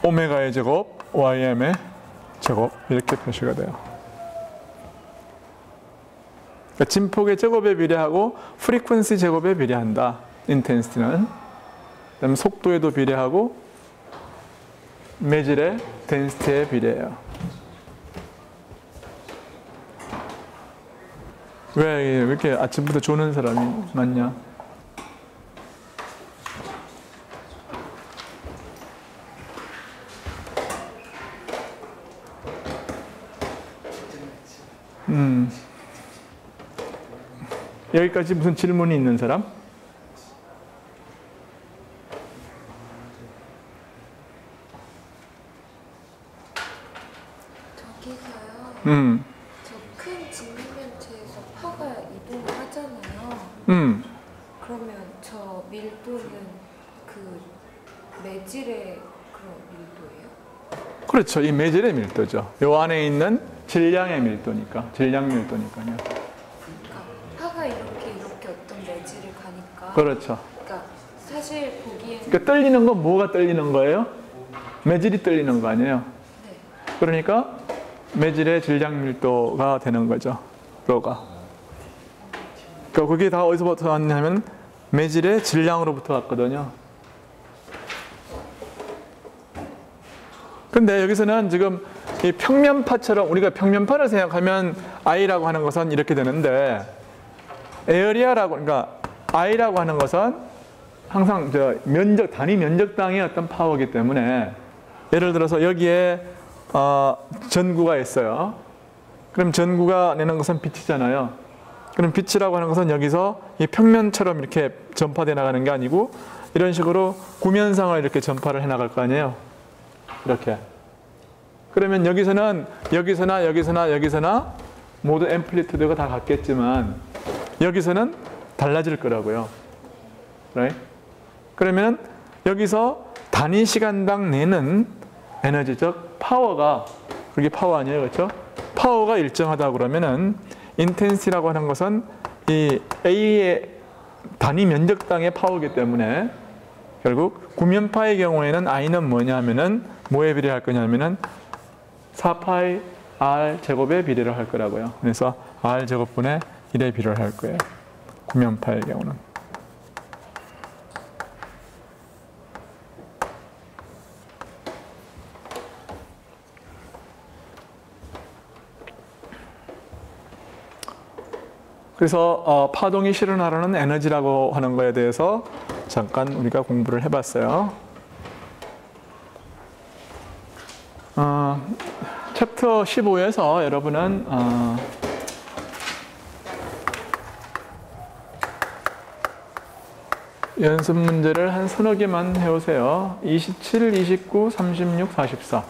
오메가의 제곱 YM의 제곱 이렇게 표시가 돼요. 그러니까 진폭의 제곱에 비례하고 프리퀀시 제곱에 비례한다. 인텐시티는. 그다음에 속도에도 비례하고 매질의 덴시티에 비례해요. 왜 이렇게 아침부터 조는 사람이 많냐? 여기까지 무슨 질문이 있는 사람? 저기서요. 저 큰 직면체에서 파가 이동을 하잖아요. 그러면 저 밀도는 그 매질의 그런 밀도예요? 그렇죠. 이 매질의 밀도죠. 요 안에 있는 질량의 밀도니까. 질량 밀도니까요. 그러니까 파가 이렇게 어떤 매질을 가니까. 그렇죠. 그러니까 사실 보기에는 그러니까 떨리는 건 뭐가 떨리는 거예요? 매질이 떨리는 거 아니에요? 네. 그러니까 매질의 질량 밀도가 되는 거죠. 로가. 그러니까 그게 다 어디서부터 왔냐면 매질의 질량으로부터 왔거든요. 근데 여기서는 지금 이 평면파처럼 우리가 평면파를 생각하면 I라고 하는 것은 이렇게 되는데 에어리아라고 그러니까 I라고 하는 것은 항상 단위 면적당의 어떤 파워이기 때문에 예를 들어서 여기에 전구가 있어요. 그럼 전구가 내는 것은 빛이잖아요. 그럼 빛이라고 하는 것은 여기서 이 평면처럼 이렇게 전파돼 나가는 게 아니고 이런 식으로 구면상을 이렇게 전파를 해 나갈 거 아니에요. 이렇게. 그러면 여기서나 모두 앰플리튜드가 다 같겠지만 여기서는 달라질 거라고요. right? 그러면 여기서 단위 시간당 내는 에너지적 파워가 그게 파워 아니에요, 그렇죠? 파워가 일정하다 그러면은 인텐시티라고 하는 것은 이 A의 단위 면적당의 파워이기 때문에 결국 구면파의 경우에는 I는 뭐냐 하면은 뭐에 비례할 거냐면은 4파이 R 제곱에 비례를 할 거라고요. 그래서 R 제곱분의 1에 비례를 할 거예요. 구면파의 경우는. 그래서 파동이 실현하려는 에너지라고 하는 거에 대해서 잠깐 우리가 공부를 해봤어요. 챕터 15에서 여러분은 연습 문제를 한 서너 개만 해오세요. 27, 29, 36, 44.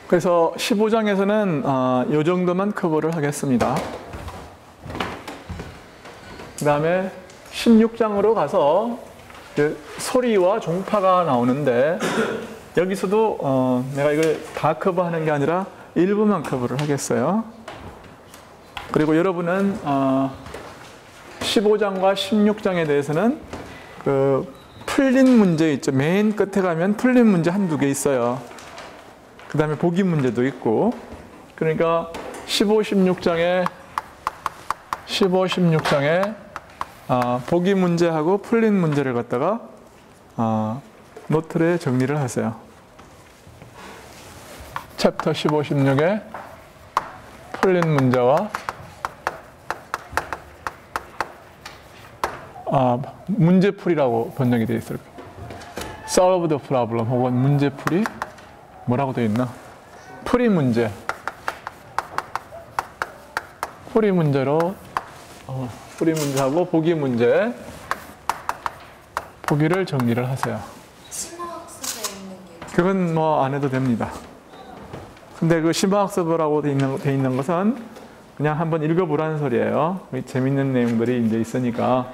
그래서 15장에서는 이 정도만 커버를 하겠습니다. 그 다음에 16장으로 가서 소리와 종파가 나오는데 여기서도 내가 이걸 다 커버하는 게 아니라 일부만 커버를 하겠어요. 그리고 여러분은 15장과 16장에 대해서는 그 풀린 문제 있죠. 맨 끝에 가면 풀린 문제 한두 개 있어요. 그 다음에 보기 문제도 있고, 그러니까 15, 16장에 보기 문제하고 풀린 문제를 갖다가 노트에 정리를 하세요. 챕터 15, 16에 풀린 문제와 문제풀이라고 번역이 되어 있을 거예요. Solve the problem 혹은 문제풀이 뭐라고 되어 있나? 풀이 문제. 풀이 문제로 풀이 문제하고 보기 문제. 보기를 정리를 하세요. 심화학습에 있는 게 그건 뭐 안 해도 됩니다. 근데 그 심화학습이라고 돼 있는 것은 그냥 한번 읽어보라는 소리예요. 재밌는 내용들이 이제 있으니까.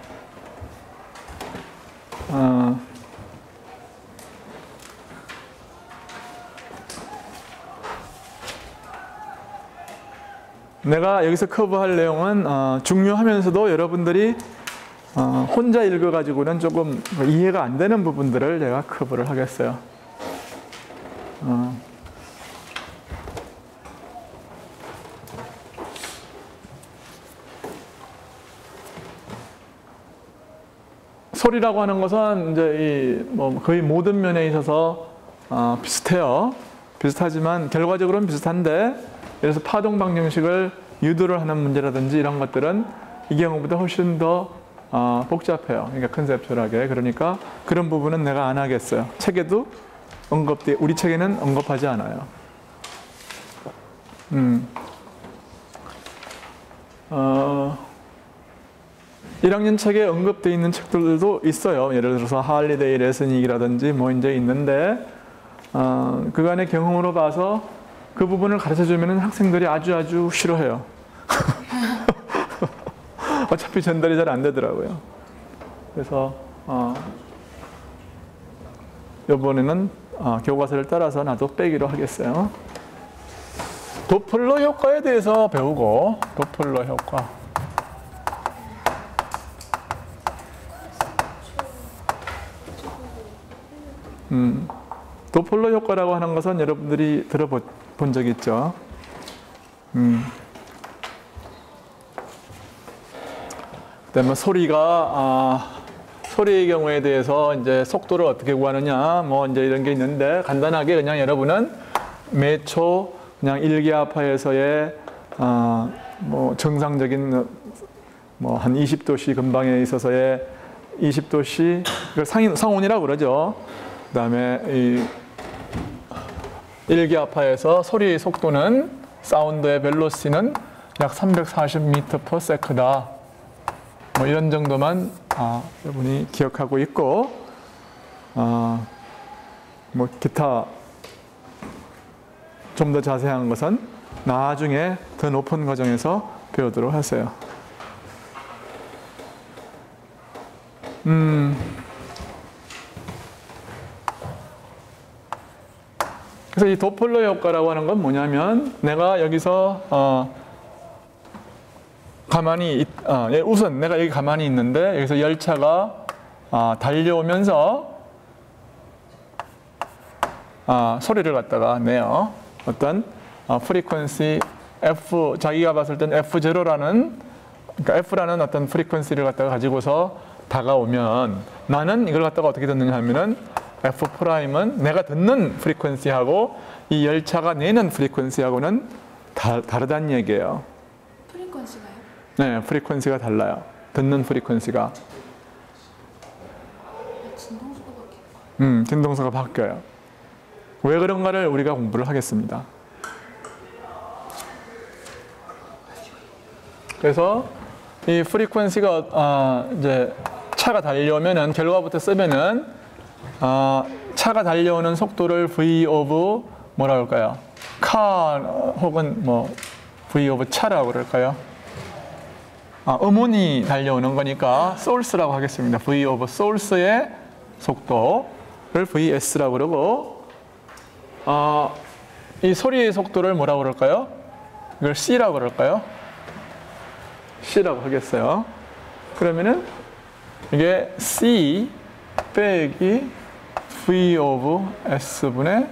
내가 여기서 커버할 내용은 중요하면서도 여러분들이 혼자 읽어가지고는 조금 이해가 안 되는 부분들을 내가 커버를 하겠어요. 소리라고 하는 것은 이제 뭐 거의 모든 면에 있어서 비슷해요. 비슷하지만 결과적으로는 비슷한데, 그래서 파동 방정식을 유도를 하는 문제라든지 이런 것들은 이 경우보다 훨씬 더 복잡해요. 그러니까 컨셉츄얼하게. 그러니까 그런 부분은 내가 안 하겠어요. 책에도 우리 책에는 언급하지 않아요. 1학년 책에 언급되어 있는 책들도 있어요. 예를 들어서 할리데이 레슨이라든지 뭐 이제 있는데 그간의 경험으로 봐서 그 부분을 가르쳐주면 학생들이 아주 싫어해요. 어차피 전달이 잘 안 되더라고요. 그래서 이번에는 교과서를 따라서 나도 빼기로 하겠어요. 도플러 효과에 대해서 배우고, 도플러 효과. 도플러 효과라고 하는 것은 여러분들이 들어본 적 있죠. 그다음에 소리의 경우에 대해서 이제 속도를 어떻게 구하느냐, 뭐 이제 이런 게 있는데, 간단하게 그냥 여러분은 매초 그냥 1기압하에서의 뭐 정상적인 뭐 한 20도씨 근방에 있어서의 20도씨, 이걸 상온이라고 그러죠. 그다음에 이 1기압하에서 소리의 속도는, 사운드의 벨로시티는 약 340m/s다. 뭐 이런 정도만 여러분이 기억하고 있고, 뭐 기타 좀 더 자세한 것은 나중에 더 높은 과정에서 배우도록 하세요. 그래서 이 도플러 효과라고 하는 건 뭐냐면, 내가 여기서 가만히 우선 내가 여기 가만히 있는데 여기서 열차가 달려오면서 소리를 갖다가 내요. 어떤 프리퀀시 F, 자기가 봤을 땐 F0라는, 그러니까 F라는 어떤 프리퀀시를 갖다가 가지고서 다가오면, 나는 이걸 갖다가 어떻게 듣느냐 하면은 F'은 내가 듣는 프리퀀시하고 이 열차가 내는 프리퀀시하고는 다르다는 얘기예요. 프리퀀시가요? 네, 프리퀀시가 달라요. 듣는 프리퀀시가. 진동수가 바뀌어요. 진동수가 바뀌어요. 왜 그런가를 우리가 공부를 하겠습니다. 그래서 이 프리퀀시가 이제 차가 달려오면은 결과부터 쓰면은 차가 달려오는 속도를 v of 뭐라 그럴까요? car 혹은 뭐 v of 차라고 그럴까요? 음운이 달려오는 거니까 source라고 하겠습니다. v of source의 속도를 vs라고 그러고 이 소리의 속도를 뭐라고 그럴까요? 이걸 c라고 그럴까요? c라고 하겠어요. 그러면은 이게 c 빼기 v of s분의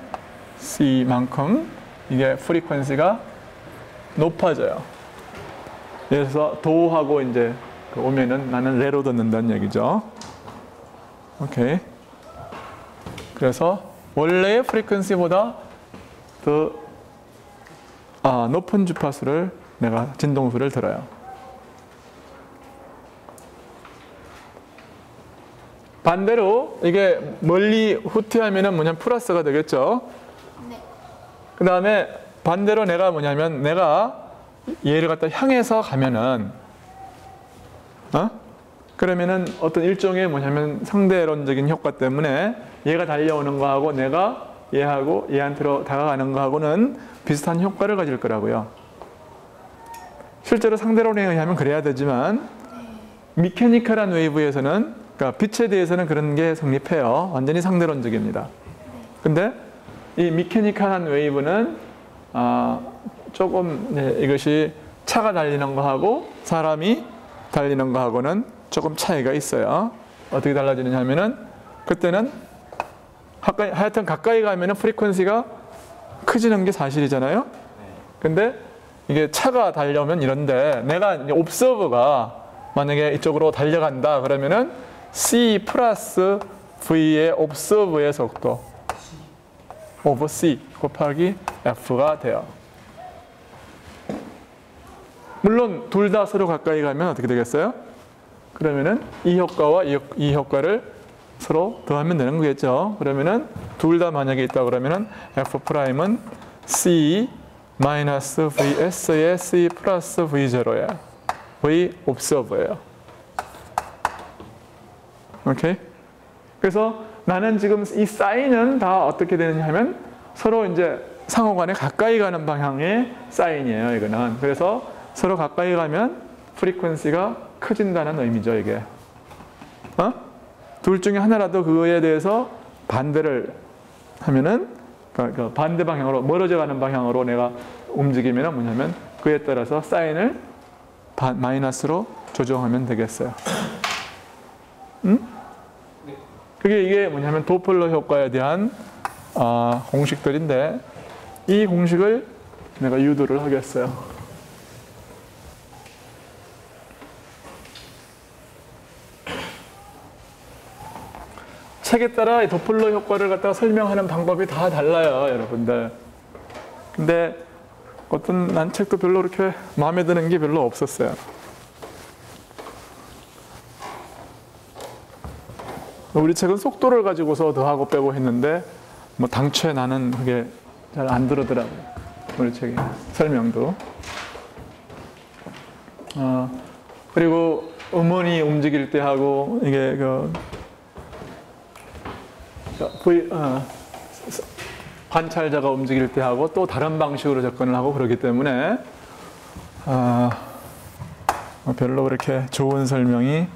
c만큼 이게 프리퀀시가 높아져요. 그래서 도하고 이제 오면은 나는 레로 듣는다는 얘기죠. 오케이. 그래서 원래의 프리퀀시보다 더 높은 주파수를 내가 진동수를 들어요. 반대로 이게 멀리 후퇴하면은 뭐냐면 플러스가 되겠죠. 네. 그 다음에 반대로 내가 뭐냐면 내가 얘를 갖다 향해서 가면은 그러면은 어떤 일종의 뭐냐면 상대론적인 효과 때문에 얘가 달려오는 거하고 내가 얘하고 얘한테로 다가가는 거하고는 비슷한 효과를 가질 거라고요. 실제로 상대론에 의하면 그래야 되지만 미케니컬한 웨이브에서는 그러니까 빛에 대해서는 그런 게 성립해요. 완전히 상대론적입니다. 근데 이 미케니컬한 웨이브는 조금 이것이 차가 달리는 거하고 사람이 달리는 거하고는 조금 차이가 있어요. 어떻게 달라지느냐 하면은 그때는 하여튼 가까이 가면은 프리퀀시가 커지는 게 사실이잖아요. 근데 이게 차가 달려오면 이런데 내가 이제 옵서버가 만약에 이쪽으로 달려간다 그러면은 C 플러스 V의 옵서버의 속도 오버 C 곱하기 F가 돼요. 물론 둘 다 서로 가까이 가면 어떻게 되겠어요? 그러면은 이 효과와 이 효과를 서로 더하면 되는 거겠죠. 그러면은 둘 다 만약에 있다 그러면은 F'은 C 마이너스 VS의 C 플러스 V0예요. V 옵서버예요. 오케이? 그래서 나는 지금 이 사인은 다 어떻게 되느냐 하면 서로 이제 상호간에 가까이 가는 방향의 사인이에요. 이거는. 그래서 서로 가까이 가면 프리퀀시가 커진다는 의미죠. 이게. 둘 중에 하나라도 그거에 대해서 반대를 하면은 그 반대 방향으로 멀어져 가는 방향으로 내가 움직이면은 뭐냐면 그에 따라서 사인을 마이너스로 조정하면 되겠어요. 그게 이게 뭐냐면 도플러 효과에 대한 공식들인데 이 공식을 내가 유도를 하겠어요. 책에 따라 이 도플러 효과를 갖다가 설명하는 방법이 다 달라요, 여러분들. 근데 어떤 난 책도 별로 그렇게 마음에 드는 게 별로 없었어요. 우리 책은 속도를 가지고서 더하고 빼고 했는데 뭐 당초에 나는 그게 잘 안 들어더라고요. 우리 책의 설명도. 그리고 음원이 움직일 때 하고 이게 관찰자가 움직일 때 하고 또 다른 방식으로 접근을 하고 그러기 때문에 별로 그렇게 좋은 설명이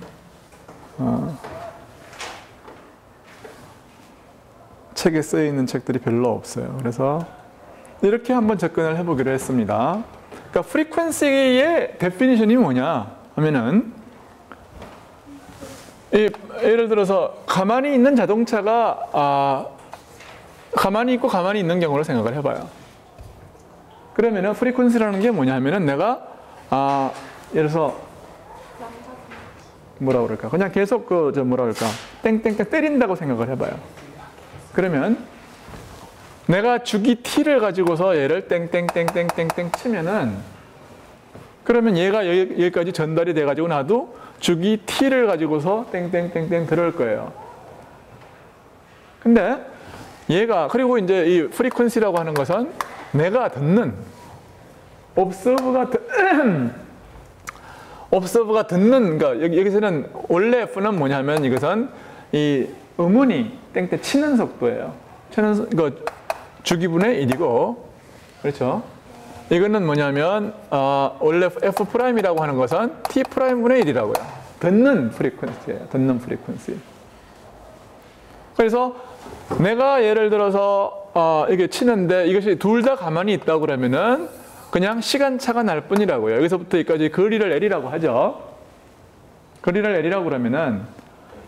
책에 쓰여 있는 책들이 별로 없어요. 그래서 이렇게 한번 접근을 해보기로 했습니다. 그러니까 프리퀀시의 데피니션이 뭐냐 하면은 예를 들어서 가만히 있는 자동차가 가만히 있고 가만히 있는 경우를 생각을 해봐요. 그러면은 프리퀀시라는 게 뭐냐 하면은 내가 예를 들어서 뭐라 그럴까 그냥 계속 뭐라 그럴까 땡땡땡 때린다고 생각을 해봐요. 그러면 내가 주기 t를 가지고서 얘를 땡땡땡땡땡땡 치면은 그러면 얘가 여기까지 전달이 돼가지고 나도 주기 t를 가지고서 땡땡땡땡 들어올 거예요. 근데 얘가 그리고 이제 이 프리퀀시라고 하는 것은 내가 듣는 observe가 듣는 그러니까 여기서는 원래 F는 뭐냐면 이것은 이 음운이 땡땡 치는 속도예요. 치는 그 주기분의 1이고 그렇죠? 이거는 뭐냐면 원래 F'이라고 하는 것은 T'분의 1이라고요. 듣는 프리퀀시예요. 듣는 프리퀀시. 그래서 내가 예를 들어서 이게 치는데 이것이 둘 다 가만히 있다고 그러면은 그냥 시간차가 날 뿐이라고요. 여기서부터 여기까지 거리를 L이라고 하죠. 거리를 L이라고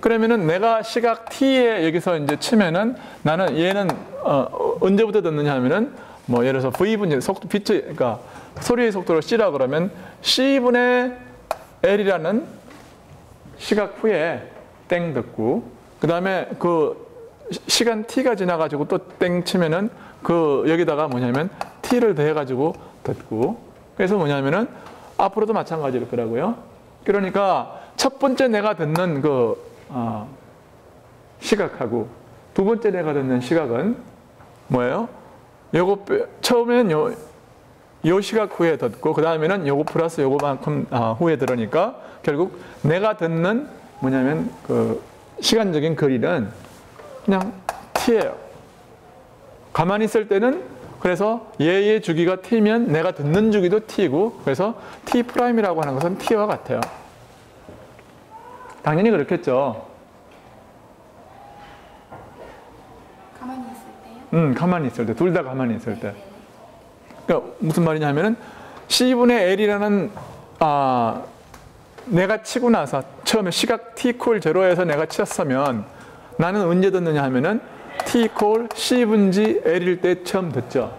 그러면은 내가 시각 T에 여기서 이제 치면은 나는 얘는 언제부터 듣느냐 하면은 뭐 예를 들어서 V분의 속도 빛의 그러니까 소리의 속도를 C라 그러면 C분의 L이라는 시각 후에 땡 듣고 그다음에 그 시간 T가 지나가지고 또 땡 치면은 그 여기다가 뭐냐면 T를 더해가지고 듣고 그래서 뭐냐면은 앞으로도 마찬가지일 거라고요. 그러니까 첫 번째 내가 듣는 그 시각하고 두 번째 내가 듣는 시각은 뭐예요? 요거 처음에는 요 시각 후에 듣고 그 다음에는 요거 플러스 요거만큼 후에 들으니까 결국 내가 듣는 뭐냐면 그 시간적인 거리는 그냥 T예요. 가만히 있을 때는 그래서 얘의 주기가 T면 내가 듣는 주기도 T고 그래서 T'이라고 하는 것은 T와 같아요. 당연히 그렇겠죠. 가만히 있을 때요? 가만히 있을 때. 둘 다 가만히 있을 때. 그러니까 무슨 말이냐 하면은 C분의 L이라는 내가 치고 나서 처음에 시각 T 콜 0에서 내가 쳤으면 나는 언제 듣느냐 하면은 T 콜 C분지 L일 때 처음 듣죠.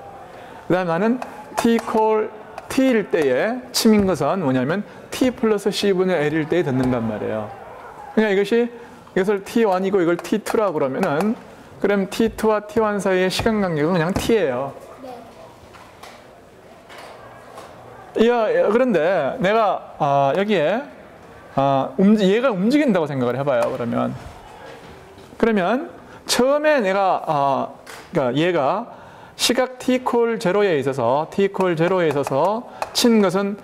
그 다음에 나는 T 콜 T일 때에 침인 것은 뭐냐면 T 플러스 C분의 L일 때에 듣는단 말이에요. 그러니까 이것을 T1이고 이걸 T2라고 그러면은 그럼 T2와 T1 사이의 시간 간격은 그냥 T예요. 그런데 내가 여기에 얘가 움직인다고 생각을 해봐요. 그러면 처음에 내가 그러니까 얘가 시각 T 콜 0에 있어서 친 것은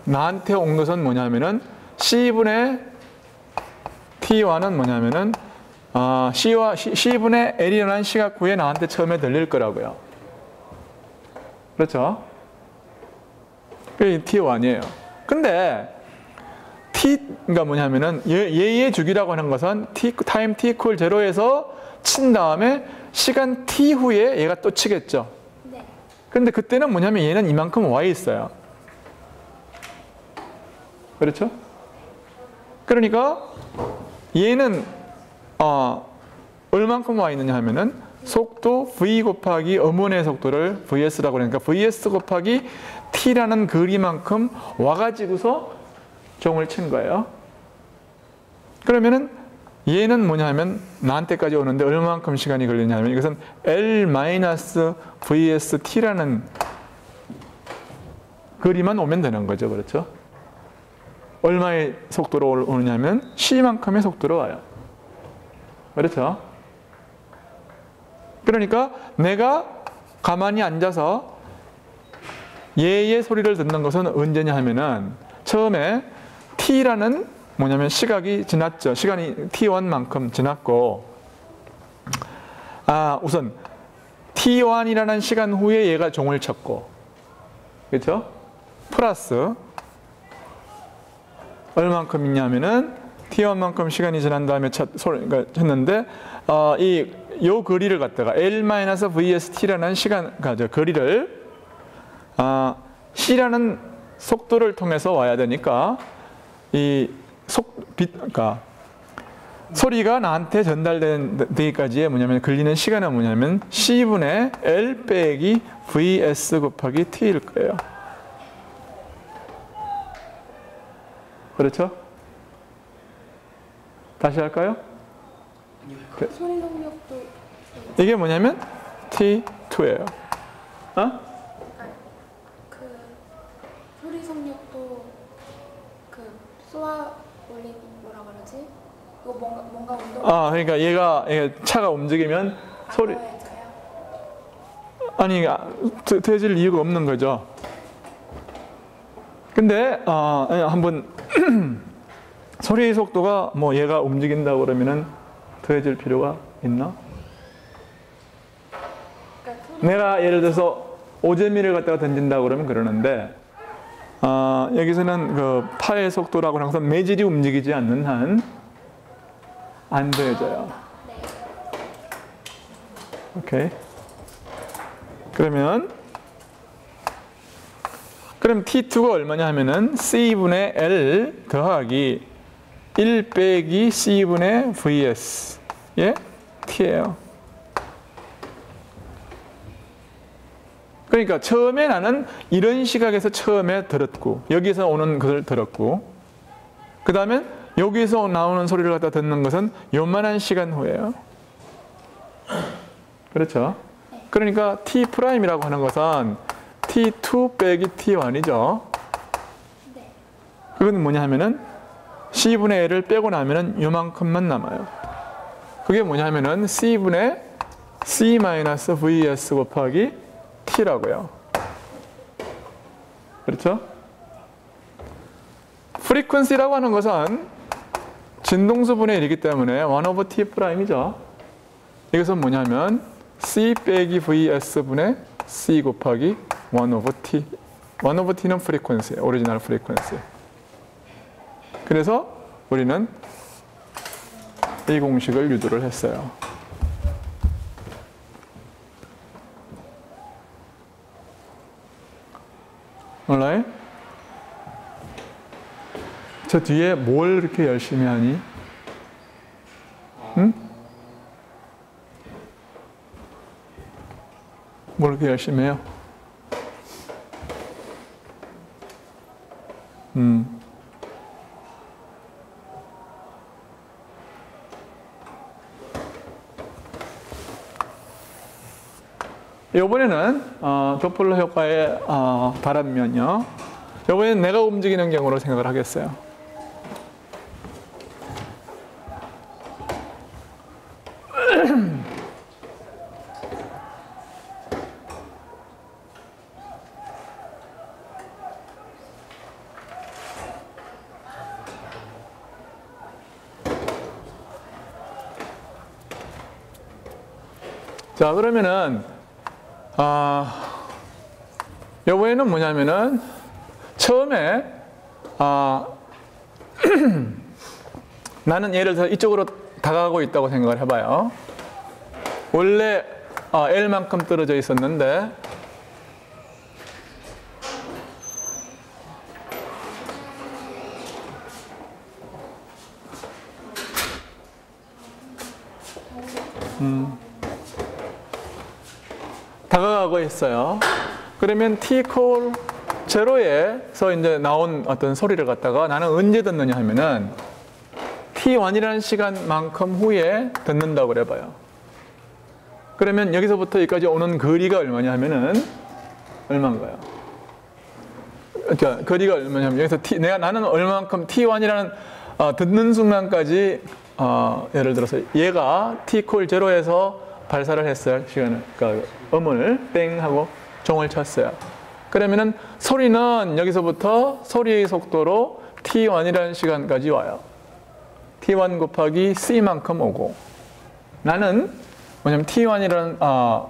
나한테 온 것은 뭐냐면은 C분의 T1은 뭐냐면은 C분의 L이라는 시각 후에 나한테 처음에 들릴 거라고요. 그렇죠? 그게 T1이에요. 근데 T가 뭐냐면은 얘의 주기라고 하는 것은 타임 T 콜 0에서 친 다음에 시간 T 후에 얘가 또 치겠죠. 네. 그런데 그때는 뭐냐면 얘는 이만큼 와 있어요. 그렇죠? 그러니까 얘는 얼만큼 와 있느냐 하면은 속도 V 곱하기 음운의 속도를 VS라고 그러니까 VS 곱하기 T라는 거리만큼 와가지고서 종을 친 거예요. 그러면은 얘는 뭐냐 하면 나한테까지 오는데 얼마만큼 시간이 걸리냐 하면 이것은 L-VST라는 거리만 오면 되는 거죠. 그렇죠? 얼마의 속도로 오느냐 하면 C만큼의 속도로 와요. 그렇죠? 그러니까 내가 가만히 앉아서 얘의 소리를 듣는 것은 언제냐 하면은 처음에 T라는 뭐냐면 시각이 지났죠. 시간이 T1만큼 지났고 우선 T1이라는 시간 후에 얘가 종을 쳤고 그렇죠? 플러스 얼만큼 있냐면은 T1만큼 시간이 지난 다음에 그러니까 쳤는데 요 거리를 갖다가 L-VST라는 거리를 C라는 속도를 통해서 와야 되니까 그러니까 소리가 나한테 전달되기까지의 뭐냐면 걸리는 시간은 뭐냐면 C분의 L 빼기 VS 곱하기 T일 거예요. 그렇죠? 다시 할까요? 소리 능력도 이게 뭐냐면 T2예요. 그 소리 성력도 그 쏘아 올리는 뭐라 그러지? 이거 뭔가 운동 그러니까 얘가 차가 움직이면 소리 더해져요? 아니, 더해질 이유가 없는 거죠. 근데 한번 소리의 속도가 뭐 얘가 움직인다고 그러면은 더해질 필요가 있나? 그러니까 소리 내가 예를 들어서 오재미를 갖다가 던진다고 그러면 그러는데 여기서는 그 파의 속도라고 하는 것은 매질이 움직이지 않는 한 안 더해져요. 오케이. 그럼 T2가 얼마냐 하면은 C분의 L 더하기 1 빼기 C분의 VS 예? T예요. 그러니까 처음에 나는 이런 시각에서 처음에 들었고 여기서 오는 것을 들었고 그 다음에 여기서 나오는 소리를 갖다 듣는 것은 요만한 시간 후에요. 그렇죠? 그러니까 T'이라고 하는 것은 T2 빼기 T1이죠. 그건 뭐냐 하면은 C분의 L을 빼고 나면은 요만큼만 남아요. 그게 뭐냐 하면은 C분의 C-VS 곱하기 T라고요. 그렇죠? 프리퀀시라고 하는 것은 진동수분의 1이기 때문에 1 T'이죠. 이것은 뭐냐면 C 빼기 VS분의 C 곱하기 1 T. 1 T는 프리퀀시, 오리지널 프리퀀시. 그래서 우리는 이 공식을 유도를 했어요. 몰라요? 저 뒤에 뭘 이렇게 열심히 하니? 응? 뭘 이렇게 열심히 해요? 이번에는 도플러 효과의 바람면요. 이번에는 내가 움직이는 경우로 생각을 하겠어요. 자, 그러면은 요번에는 뭐냐면은 처음에 나는 예를 들어서 이쪽으로 다가가고 있다고 생각을 해봐요. 원래 L만큼 떨어져 있었는데 다가가고 있어요. 그러면 T 콜 제로에서 이제 나온 어떤 소리를 갖다가 나는 언제 듣느냐 하면은 T1이라는 시간만큼 후에 듣는다고 그래봐요. 그러면 여기서부터 여기까지 오는 거리가 얼마냐 하면은 얼마인가요? 그러니까 거리가 얼마냐면 여기서 나는 얼마만큼 T1이라는 듣는 순간까지 예를 들어서 얘가 T 콜 제로에서 발사를 했어요. 시간을, 그러니까 음을 땡 하고 종을 쳤어요. 그러면은 소리는 여기서부터 소리의 속도로 T1이라는 시간까지 와요. T1 곱하기 C만큼 오고 나는 뭐냐면 T1이라는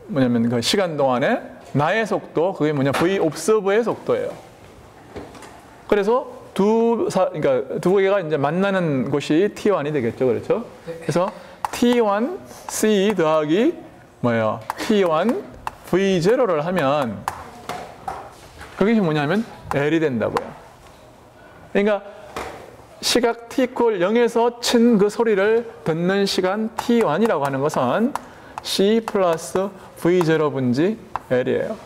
뭐냐면 그 시간 동안에 나의 속도 그게 뭐냐 V observe의 속도예요. 그래서 그러니까 두 개가 이제 만나는 곳이 T1이 되겠죠, 그렇죠? 그래서 T1 C 더하기 뭐예요? T1 V0를 하면 그게 뭐냐면 L이 된다고요. 그러니까 시각 T 콜 0에서 친 그 소리를 듣는 시간 T1이라고 하는 것은 C 플러스 V0 분지 L이에요.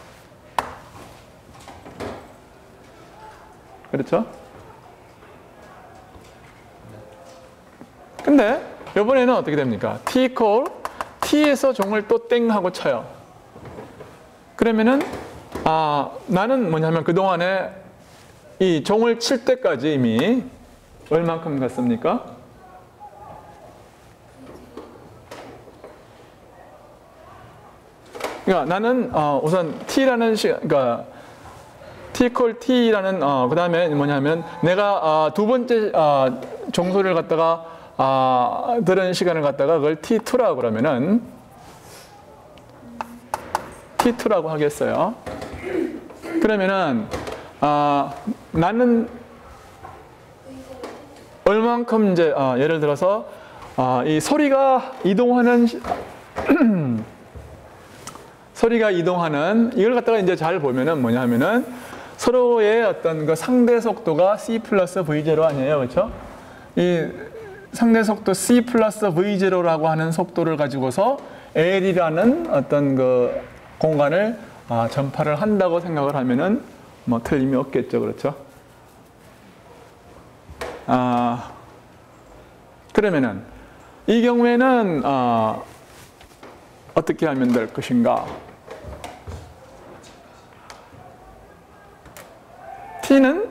그렇죠? 근데 이번에는 어떻게 됩니까? T 콜 T에서 종을 또 땡 하고 쳐요. 그러면은 나는 뭐냐면 그동안에 이 종을 칠 때까지 이미 얼만큼 갔습니까? 그러니까 나는 우선 t라는 시간, 그러니까 t equal t라는 그 다음에 뭐냐면 내가 두 번째 종소리를 갖다가 들은 시간을 갖다가 그걸 t2라고 그러면은 t2라고 하겠어요. 그러면은 나는 얼만큼 이제 예를 들어서 이 소리가 이동하는 소리가 이동하는 이걸 갖다가 이제 잘 보면은 뭐냐 하면은 서로의 어떤 그 상대 속도가 c 플러스 v0 아니에요, 그렇죠? 이 상대 속도 c 플러스 v0라고 하는 속도를 가지고서 L이라는 어떤 그 공간을 전파를 한다고 생각을 하면은 뭐 틀림이 없겠죠, 그렇죠? 그러면은 이 경우에는 어떻게 하면 될 것인가? t는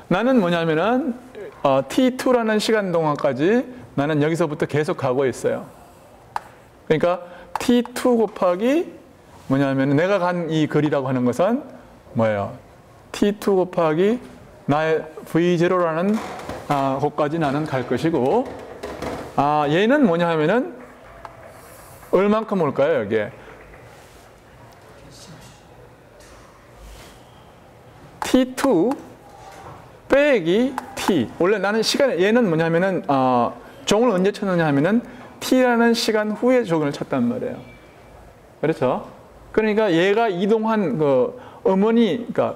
나는 뭐냐면은 t2라는 시간 동안까지 나는 여기서부터 계속 가고 있어요. 그러니까 t2 곱하기 뭐냐면 내가 간 이 거리라고 하는 것은 뭐예요? t2 곱하기 나의 v0라는 곳까지 나는 갈 것이고 얘는 뭐냐 하면은 얼만큼 올까요, 여기에? t2 빼기 t. 원래 나는 얘는 뭐냐면은 종을 언제 쳤느냐 하면은 t라는 시간 후에 종을 쳤단 말이에요. 그렇죠? 그러니까 얘가 이동한 그 그러니까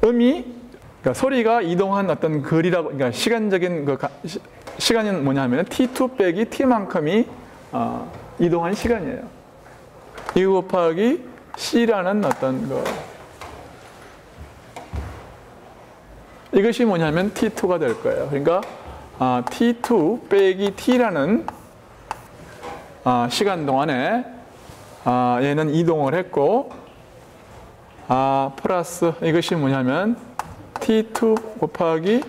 그러니까 소리가 이동한 어떤 거리라고, 그러니까 시간적인 시간은 뭐냐 하면은 t2 빼기 t만큼이 이동한 시간이에요. 이거 곱하기 c라는 어떤 이것이 뭐냐면 t2가 될 거예요. 그러니까 t2 빼기 t라는 시간 동안에 얘는 이동을 했고 플러스 이것이 뭐냐면 t2 곱하기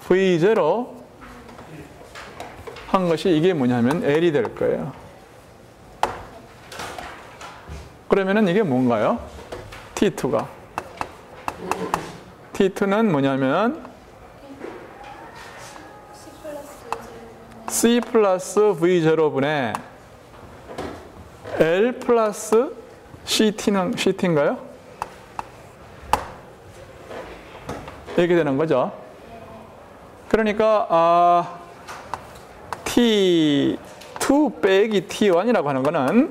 v0 한 것이 이게 뭐냐면 L이 될 거예요. 그러면은 이게 뭔가요? t2가 t2는 뭐냐면 c 플러스 v0분의 L 플러스 ct인가요? 이렇게 되는 거죠. 그러니까 t2 빼기 t1이라고 하는 거는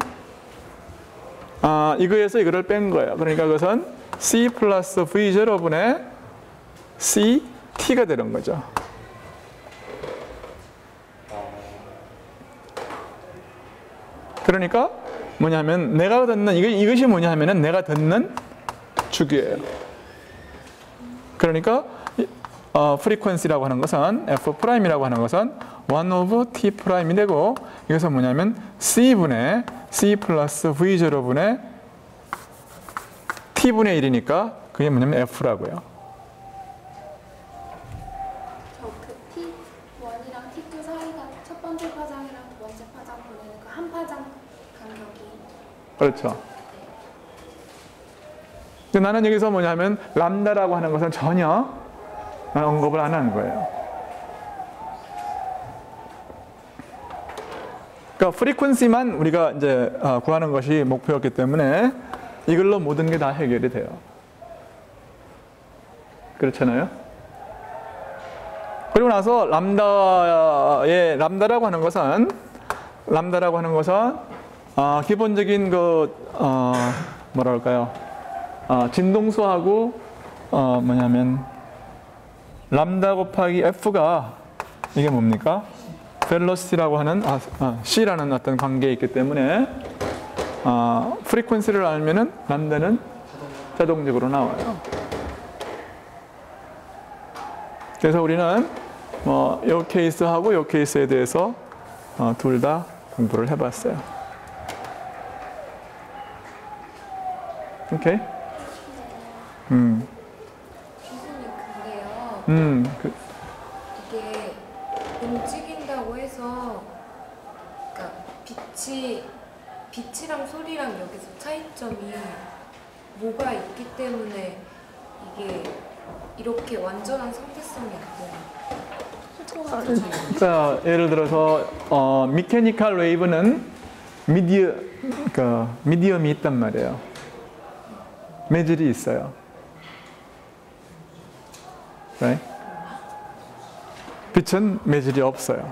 이거에서 이거를 뺀 거예요. 그러니까 그것은 c 플러스 v0분의 ct가 되는 거죠. 그러니까 뭐냐면 내가 듣는 이것이 뭐냐 하면은 내가 듣는 주기예요. 그러니까 frequency라고 하는 것은 f'이라고 하는 것은 1 over t'이 되고 이것은 뭐냐면 c분의 c 플러스 v0분의 t분의 1이니까 그게 뭐냐면 f라고요. T1이랑 T2 사이가 첫 번째 파장이랑 두 번째 파장 보내는 그 한 파장 간격이 그렇죠. 근데 나는 여기서 뭐냐면 람다라고 하는 것은 전혀 언급을 안 하는 거예요. 그러니까 프리퀀시만 우리가 이제 구하는 것이 목표였기 때문에 이걸로 모든 게 다 해결이 돼요. 그렇잖아요. 그리고 나서 람다라고 하는 것은 기본적인 뭐랄까요? 진동수하고 뭐냐면 람다 곱하기 f가 이게 뭡니까? 벨로시티라고 하는 c라는 어떤 관계에 있기 때문에 프리퀀시를 알면은 람다는 자동적으로 나와요. 그래서 우리는 이 케이스하고 이 케이스에 대해서 둘 다 공부를 해봤어요. 오케이? 교수님 근데요. 이게 움직인다고 해서 그러니까 빛이랑 소리랑 여기서 차이점이 뭐가 있기 때문에 이게 이렇게 완전한 상대성이 안 되나? 자, 예를 들어서 미케니컬 웨이브는 미디엄이 있단 말이에요. 매질이 있어요. right? 빛은 매질이 없어요.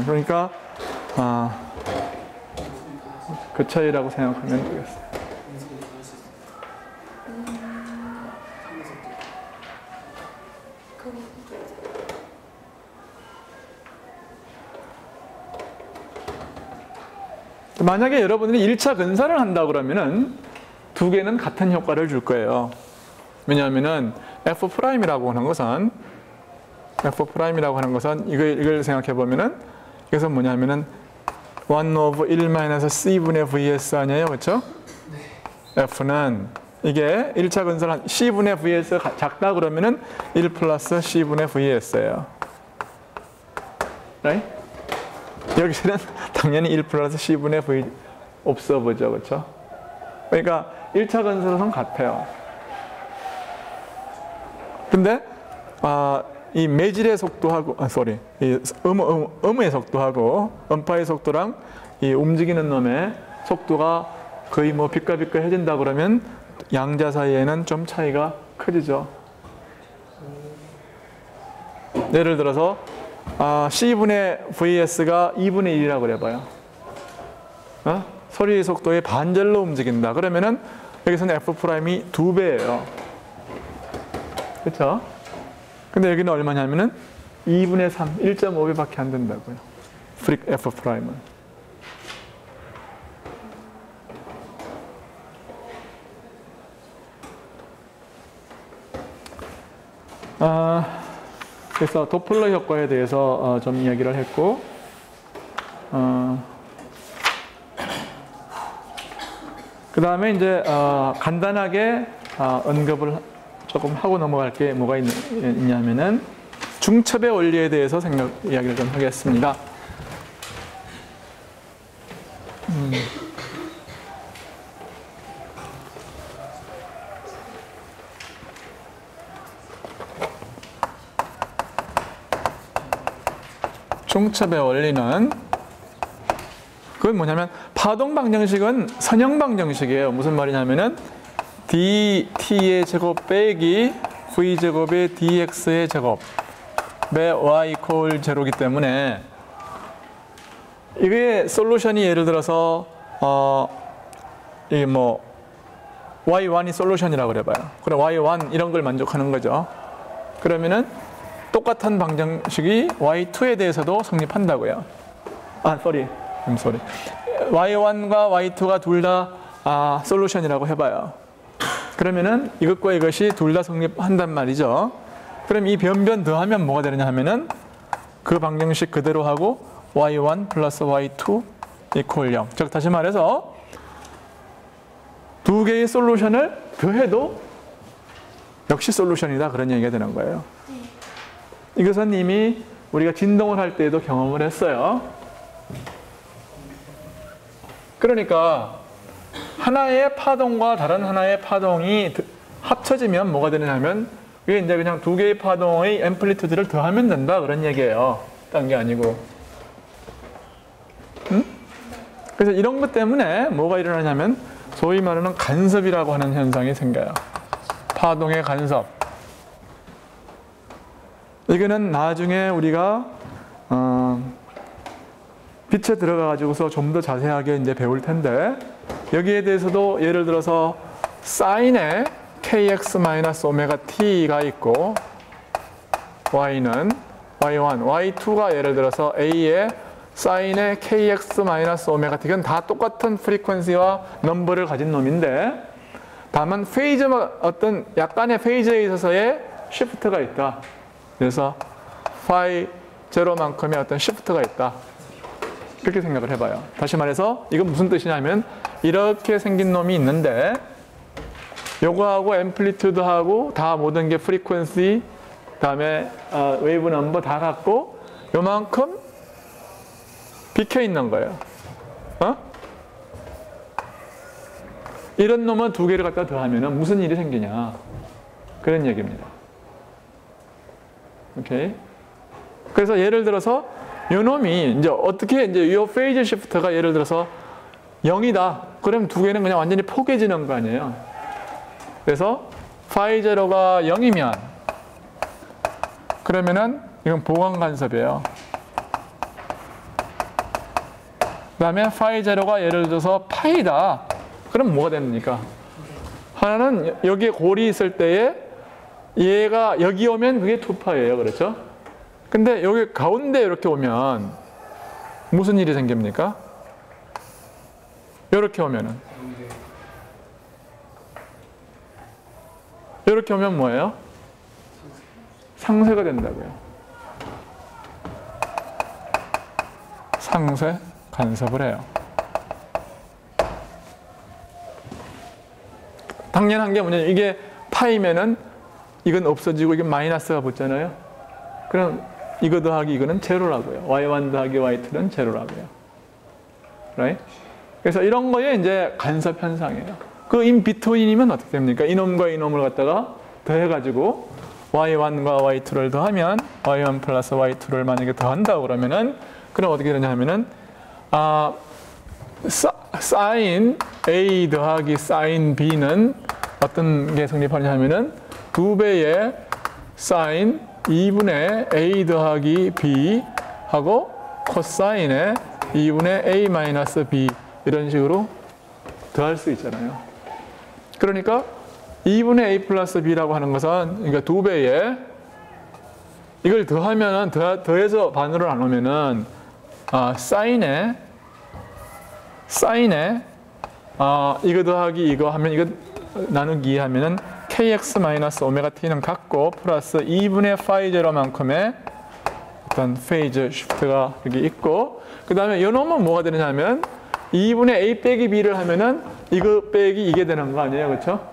그러니까 그 차이라고 생각하면 되겠어요. 만약에 여러분들이 1차 근사를 한다 그러면은 두 개는 같은 효과를 줄 거예요. 왜냐하면은 F'이라고 하는 것은 이걸 생각해 보면은 이것은 뭐냐면은 1 over 1 C분의 Vs 아니에요, 그렇죠? F는 이게 1차 근사를 C분의 Vs가 작다 그러면은 1 플러스 C분의 Vs예요. right? 여기서는 당연히 1 플러스 C분의 V 없어 보죠, 그렇죠? 그러니까 1차 근사로는 같아요. 근데 이 매질의 속도하고 이 음의 속도하고 음파의 속도랑 이 움직이는 놈의 속도가 거의 뭐 비까비까해진다 그러면 양자 사이에는 좀 차이가 커지죠. 예를 들어서 C분의 Vs가 2분의 1이라고 그래봐요. 소리의 속도의 반절로 움직인다. 그러면은 여기서는 F'이 2배예요. 그렇죠? 근데 여기는 얼마냐면은 2분의 3, 1.5배밖에 안 된다고요. F'은. 그래서 도플러 효과에 대해서 좀 이야기를 했고, 그 다음에 이제 간단하게 언급을 조금 하고 넘어갈 게 뭐가 있냐면은 중첩의 원리에 대해서 이야기를 좀 하겠습니다. 중첩의 원리는 그건 뭐냐면 파동 방정식은 선형 방정식이에요. 무슨 말이냐면은 dt의 제곱 빼기 v제곱의 dx의 제곱에 y equal 제로이기 때문에 이게 솔루션이 예를 들어서 이게 뭐 y1이 솔루션이라고 그래봐요. 그럼 y1 이런 걸 만족하는 거죠. 그러면은 똑같은 방정식이 y2에 대해서도 성립한다고요. y1과 y2가 둘 다 솔루션이라고 해봐요. 그러면은 이것과 이것이 둘 다 성립한단 말이죠. 그럼 이 변변 더하면 뭐가 되느냐 하면은 그 방정식 그대로 하고 y1 플러스 y2 이퀄 0. 즉 다시 말해서 두 개의 솔루션을 더해도 역시 솔루션이다, 그런 얘기가 되는 거예요. 이것은 이미 우리가 진동을 할 때에도 경험을 했어요. 그러니까 하나의 파동과 다른 하나의 파동이 합쳐지면 뭐가 되느냐면 이게 이제 그냥 두 개의 파동의 앰플리튜드를 더하면 된다, 그런 얘기예요. 딴 게 아니고. 그래서 이런 것 때문에 뭐가 일어나냐면 소위 말하는 간섭이라고 하는 현상이 생겨요. 파동의 간섭. 이거는 나중에 우리가 빛에 들어가 가지고서 좀 더 자세하게 이제 배울 텐데, 여기에 대해서도 예를 들어서 사인의 kx-오메가-t가 있고 y는 y1, y2가 예를 들어서 a의 사인의 kx-오메가-t, 이건 다 똑같은 프리퀀시와 넘버를 가진 놈인데 다만 페이즈, 어떤 약간의 페이즈에 있어서의 시프트가 있다. 그래서 phi 제로만큼의 어떤 시프트가 있다. 그렇게 생각을 해봐요. 다시 말해서 이건 무슨 뜻이냐면 이렇게 생긴 놈이 있는데 요거하고 앰플리튜드하고 다 모든 게 프리퀀시, 그다음에 웨이브 넘버 다 같고 요만큼 비켜 있는 거예요. 어? 이런 놈은 두 개를 갖다 더하면은 무슨 일이 생기냐. 그런 얘기입니다. 오케이. 그래서 예를 들어서 요 놈이 이제 어떻게 이제 요 페이즈 시프트가 예를 들어서 0이다. 그럼 두 개는 그냥 완전히 포개지는 거 아니에요. 그래서 phi 제로가 0이면 그러면은 이건 보강 간섭이에요. 그 다음에 phi 제로가 예를 들어서 파이다. 그럼 뭐가 됩니까? 하나는 여기에 골이 있을 때에 얘가 여기 오면 그게 2파이예요. 그렇죠? 근데 여기 가운데 이렇게 오면 무슨 일이 생깁니까? 이렇게 오면은 이렇게 오면 뭐예요? 상쇄가 된다고요. 상쇄 간섭을 해요. 당연한 게 뭐냐면 이게 파이면은 이건 없어지고 이게 마이너스가 붙잖아요. 그럼 이거 더하기 이거는 제로라고요. y1 더하기 y2는 제로라고요. Right? 그래서 이런 거에 이제 간섭 현상이에요. 그 in between이면 어떻게 됩니까? 이놈과 이놈을 갖다가 더해가지고 y1과 y2를 더하면 y1 플러스 y2를 만약에 더한다고 그러면은 그럼 어떻게 되냐 하면은 sin A 더하기 sin B는 어떤 게 성립하냐 하면은 2배의 sin 2분의 A 더하기 B 하고 코사인의 2분의 A 마이너스 B 이런 식으로 더할 수 있잖아요. 그러니까 2분의 A 플러스 B라고 하는 것은 그러니까 2배의 이걸 더하면은 더해서 반으로 나누면은 사인에 이거 더하기 이거 하면 이거 나누기 하면은 kx 마이너스 오메가 t는 같고 플러스 2분의 파이 제로만큼의 어떤 페이즈 시프트가 여기 있고 그 다음에 이 놈은 뭐가 되느냐면 2분의 a 빼기 b를 하면은 이거 빼기 이게 되는 거 아니에요, 그렇죠?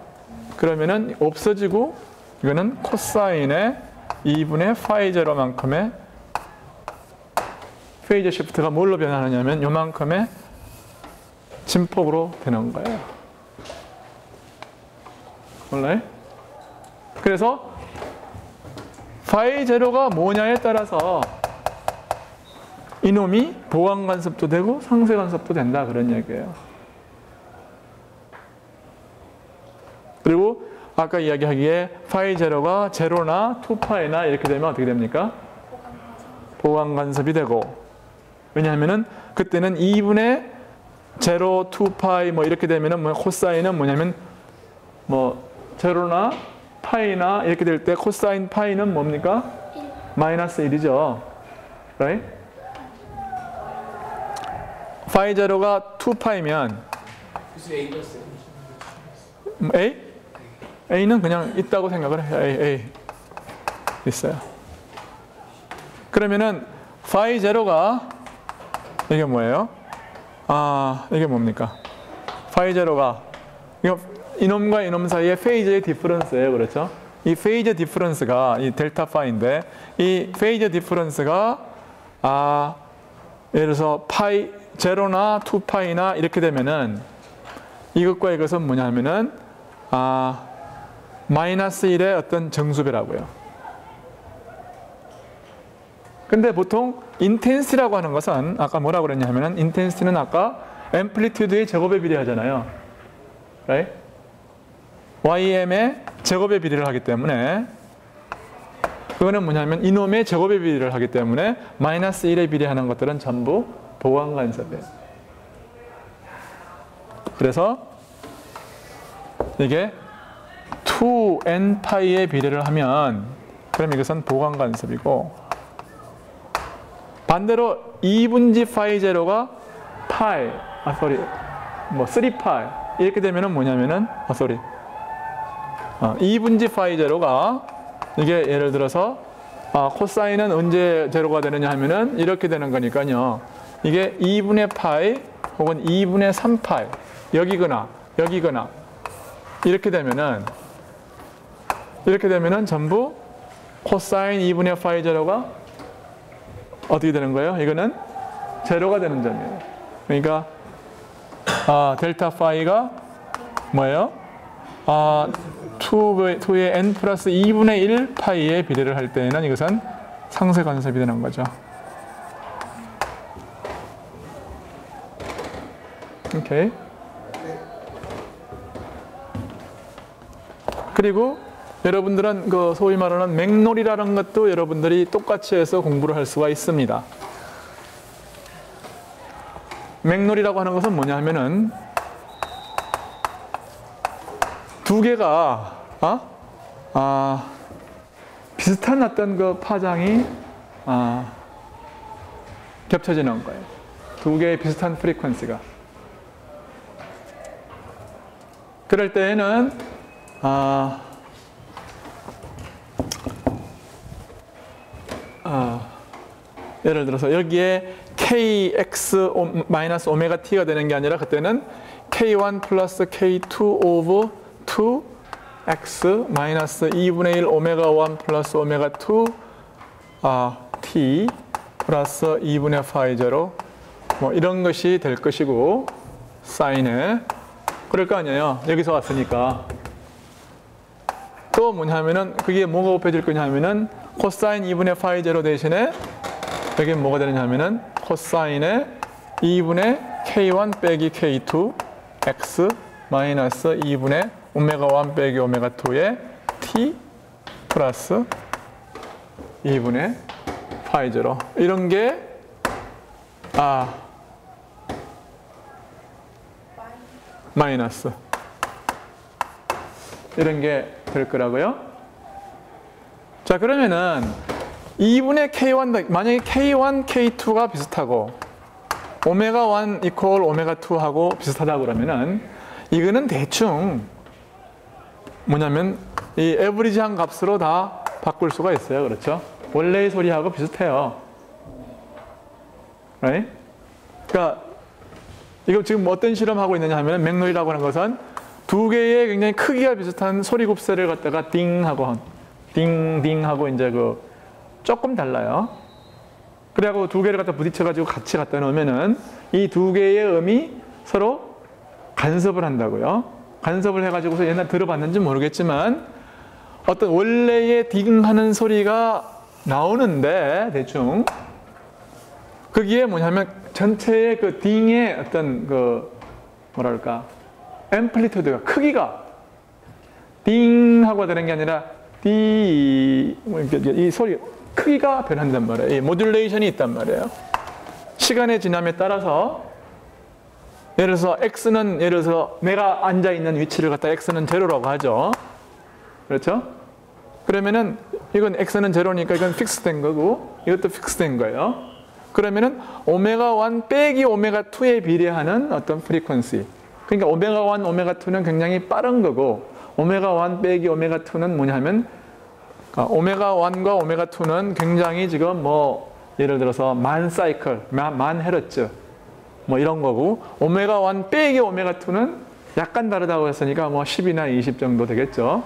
그러면은 없어지고 이거는 코사인의 2분의 파이 제로만큼의 페이즈 시프트가 뭘로 변하느냐면 요만큼의 진폭으로 되는 거예요. 몰라요? 그래서 파이 제로가 뭐냐에 따라서 이놈이 보강 간섭도 되고 상쇄 간섭도 된다 그런 얘기예요. 그리고 아까 이야기하기에 파이 제로가 제로나 2파이나 이렇게 되면 어떻게 됩니까? 보강 간섭이 되고 왜냐하면은 그때는 2분의 제로, 2파이 뭐 이렇게 되면은 뭐 코사인은 뭐냐면 뭐 제로나 파이나 이렇게 될 때 코사인 파이는 뭡니까? 1. 마이너스 1이죠. right? 파이 제로가 2파이면 그래서 A 플러스 A? A는 그냥 있다고 생각을 해요. A. 있어요. 그러면은 파이 제로가 이게 뭐예요? 이게 뭡니까? 파이 제로가 이놈과 이놈 사이의 페이즈의 디퍼런스예요. 그렇죠? 이 페이즈 디퍼런스가 이 델타 파이인데 이 페이즈 디퍼런스가 예를 들어서 파이 제로나 2파이나 이렇게 되면은 이것과 이것은 뭐냐 하면은 마이너스 1의 어떤 정수배라고요. 근데 보통 인텐시티라고 하는 것은 아까 뭐라고 그랬냐 하면은 인텐시티는 아까 앰플리튜드의 제곱에 비례하잖아요. right? YM의 제곱에 비례를 하기 때문에 그거는 뭐냐면 이놈의 제곱에 비례를 하기 때문에 마이너스 1에 비례하는 것들은 전부 보강 간섭이에요. 그래서 이게 2n파이에 비례를 하면 그럼 이것은 보강 간섭이고 반대로 2분지 파이 제로가 파이, 3파이 이렇게 되면은 뭐냐면은 2분지 파이 제로가 이게 예를 들어서 코사인은 언제 제로가 되느냐 하면은 이렇게 되는 거니까요. 이게 2분의 파이 혹은 2분의 3파이 여기거나 이렇게 되면은 전부 코사인 2분의 파이 제로가 어떻게 되는 거예요? 이거는 제로가 되는 점이에요. 그러니까 델타 파이가 뭐예요? 2의 n 플러스 2분의 1 파이의 비례를 할 때에는 이것은 상쇄 간섭이 되는 거죠. 오케이. 그리고 여러분들은 그 소위 말하는 맥놀이라는 것도 여러분들이 똑같이 해서 공부를 할 수가 있습니다. 맥놀이라고 하는 것은 뭐냐 하면은 두 개가 비슷한 어떤 그 파장이 겹쳐지는 거예요. 두 개의 비슷한 프리퀀시가. 그럴 때에는 예를 들어서 여기에 kx 마이너스 오메가 t가 되는 게 아니라 그때는 k1 플러스 k2 오브 2x 마이너스 2분의 1 오메가 1 플러스 오메가 2 t 플러스 2분의 파이 제로 뭐 이런 것이 될 것이고 사인에 그럴 거 아니에요. 여기서 왔으니까. 또 뭐냐면은 그게 뭐가 곱해질 거냐면은 코사인 2분의 파이 제로 대신에 여기 뭐가 되느냐면은 코사인의 2분의 k1 빼기 k2 x 마이너스 2분의 오메가 1 빼기 오메가 2의 t 플러스 2분의 파이 제로 이런 게 마이너스 이런 게 될 거라고요. 자 그러면은 2분의 k1 만약에 k1, k2가 비슷하고 오메가 1 이퀄 오메가 2하고 비슷하다 그러면은 이거는 대충 뭐냐면 이 에버리지한 값으로 다 바꿀 수가 있어요. 그렇죠? 원래의 소리하고 비슷해요. right? 그러니까 이거 지금 어떤 실험하고 있느냐 하면 맥놀이라고 하는 것은 두 개의 굉장히 크기가 비슷한 소리 곱셈을 갖다가 띵하고 띵띵하고 이제 그 조금 달라요. 그래갖고 두 개를 갖다 부딪혀가지고 같이 갖다 놓으면은 이 두 개의 음이 서로 간섭을 한다고요. 간섭을 해가지고서 옛날 들어봤는지 모르겠지만 어떤 원래의 띵하는 소리가 나오는데 대충 그게 뭐냐면 전체의 그 띵의 어떤 그 뭐랄까 앰플리튜드가 크기가 띵하고 되는 게 아니라 이 소리 크기가 변한단 말이에요. 이 모듈레이션이 있단 말이에요. 시간의 지남에 따라서 예를 들어서 x는 예를 들어서 내가 앉아 있는 위치를 갖다 x는 제로라고 하죠. 그렇죠? 그러면은 이건 x는 제로니까 이건 픽스된 거고 이것도 픽스된 거예요. 그러면은 오메가 1 빼기 오메가 2에 비례하는 어떤 프리퀀시. 그러니까 오메가 1, 오메가 2는 굉장히 빠른 거고 오메가 1 빼기 오메가 2는 뭐냐면 오메가 1과 오메가 2는 굉장히 지금 뭐 예를 들어서 만 사이클, 만 헤르츠 뭐 이런 거고 오메가 1 빼기 오메가 2는 약간 다르다고 했으니까 뭐 10이나 20 정도 되겠죠.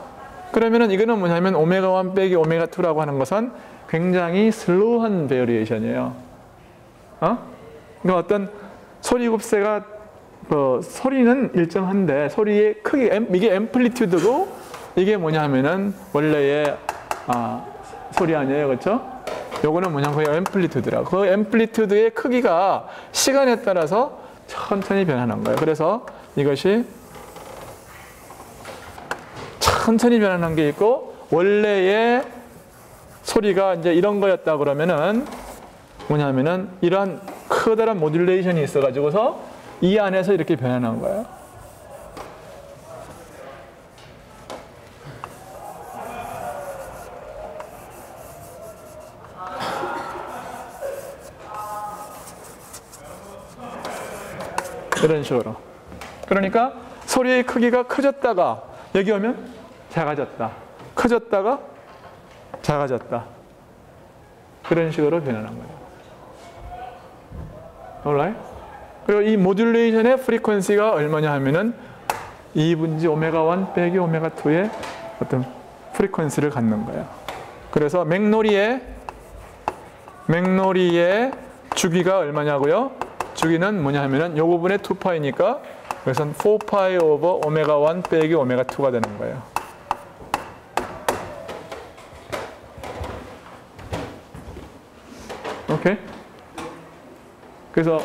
그러면은 이거는 뭐냐면 오메가 1 빼기 오메가 2라고 하는 것은 굉장히 슬로우한 베리에이션이에요. 그러니까 어떤 소리 곱셈가 소리는 일정한데 소리의 크기 이게 앰플리튜드고 이게 뭐냐 하면은 원래의 소리 아니에요. 그렇죠? 요거는 뭐냐면 거의 앰플리튜드라고. 그 앰플리튜드의 크기가 시간에 따라서 천천히 변하는 거예요. 그래서 이것이 천천히 변하는 게 있고 원래의 소리가 이제 이런 거였다 그러면은 뭐냐면은 이러한 커다란 모듈레이션이 있어 가지고서 이 안에서 이렇게 변하는 거예요. 이런 식으로. 그러니까 소리의 크기가 커졌다가 여기 오면 작아졌다. 커졌다가 작아졌다. 그런 식으로 변하는 거예요. alright? 그리고 이 모듈레이션의 프리퀀시가 얼마냐 하면은 2분지 오메가 1 빼기 오메가 2의 어떤 프리퀀시를 갖는 거예요. 그래서 맥놀이의 주기가 얼마냐고요? 주기는 뭐냐 하면은 요 부분의 2파이니까 그래서 4파이 오버 오메가 1 빼기 오메가 2가 되는 거예요. 오케이? 그래서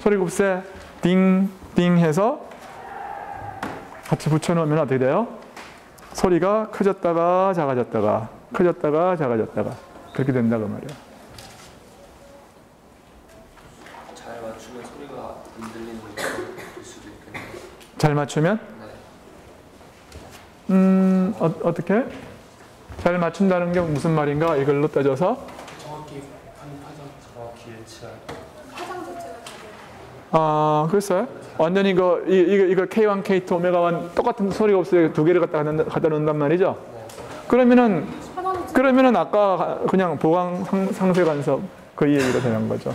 소리곱세 띵띵 해서 같이 붙여놓으면 어떻게 돼요? 소리가 커졌다가 작아졌다가 커졌다가 작아졌다가 그렇게 된다고 말이에요. 잘 맞추면 소리가 안 들리는 걸 수도 있겠네요. 잘 맞추면? 네. 어떻게? 잘 맞춘다는 게 무슨 말인가? 이걸로 따져서 정확히 정확히 일치할. 화장 자체가 다르고. 글쎄요. 완전히 이거 K1, K2, 오메가 1 똑같은 소리가 없어요. 두 개를 갖다 놓는단 말이죠. 그러면은 아까 그냥 보강 상쇄 간섭 그 얘기로 되는 거죠.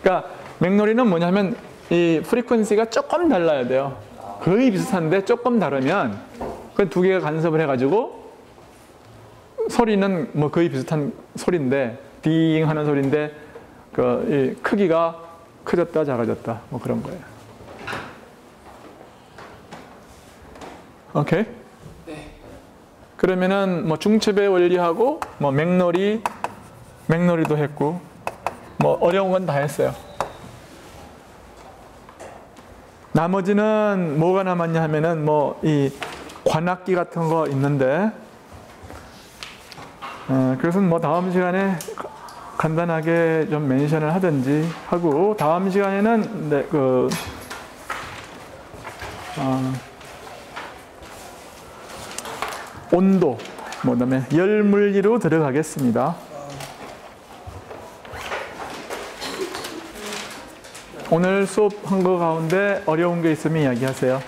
그러니까 맥놀이는 뭐냐면 이 프리퀀시가 조금 달라야 돼요. 거의 비슷한데 조금 다르면 그 두 개가 간섭을 해가지고 소리는 뭐 거의 비슷한 소리인데 띵 하는 소리인데 그 이 크기가 커졌다 작아졌다 뭐 그런 거예요. 오케이? 네. 그러면은 뭐 중첩의 원리하고 뭐 맥놀이도 했고 뭐 어려운 건 다 했어요. 나머지는 뭐가 남았냐 하면은 뭐 이 관악기 같은 거 있는데 그것은 뭐 다음 시간에 간단하게 좀 멘션을 하든지 하고 다음 시간에는 네, 온도, 뭐 그다음에 열 물리로 들어가겠습니다. 오늘 수업한 거 가운데 어려운 게 있으면 이야기하세요.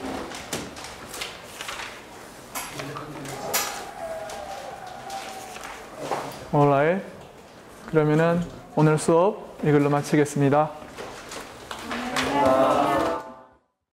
alright. 그러면은 오늘 수업 이걸로 마치겠습니다.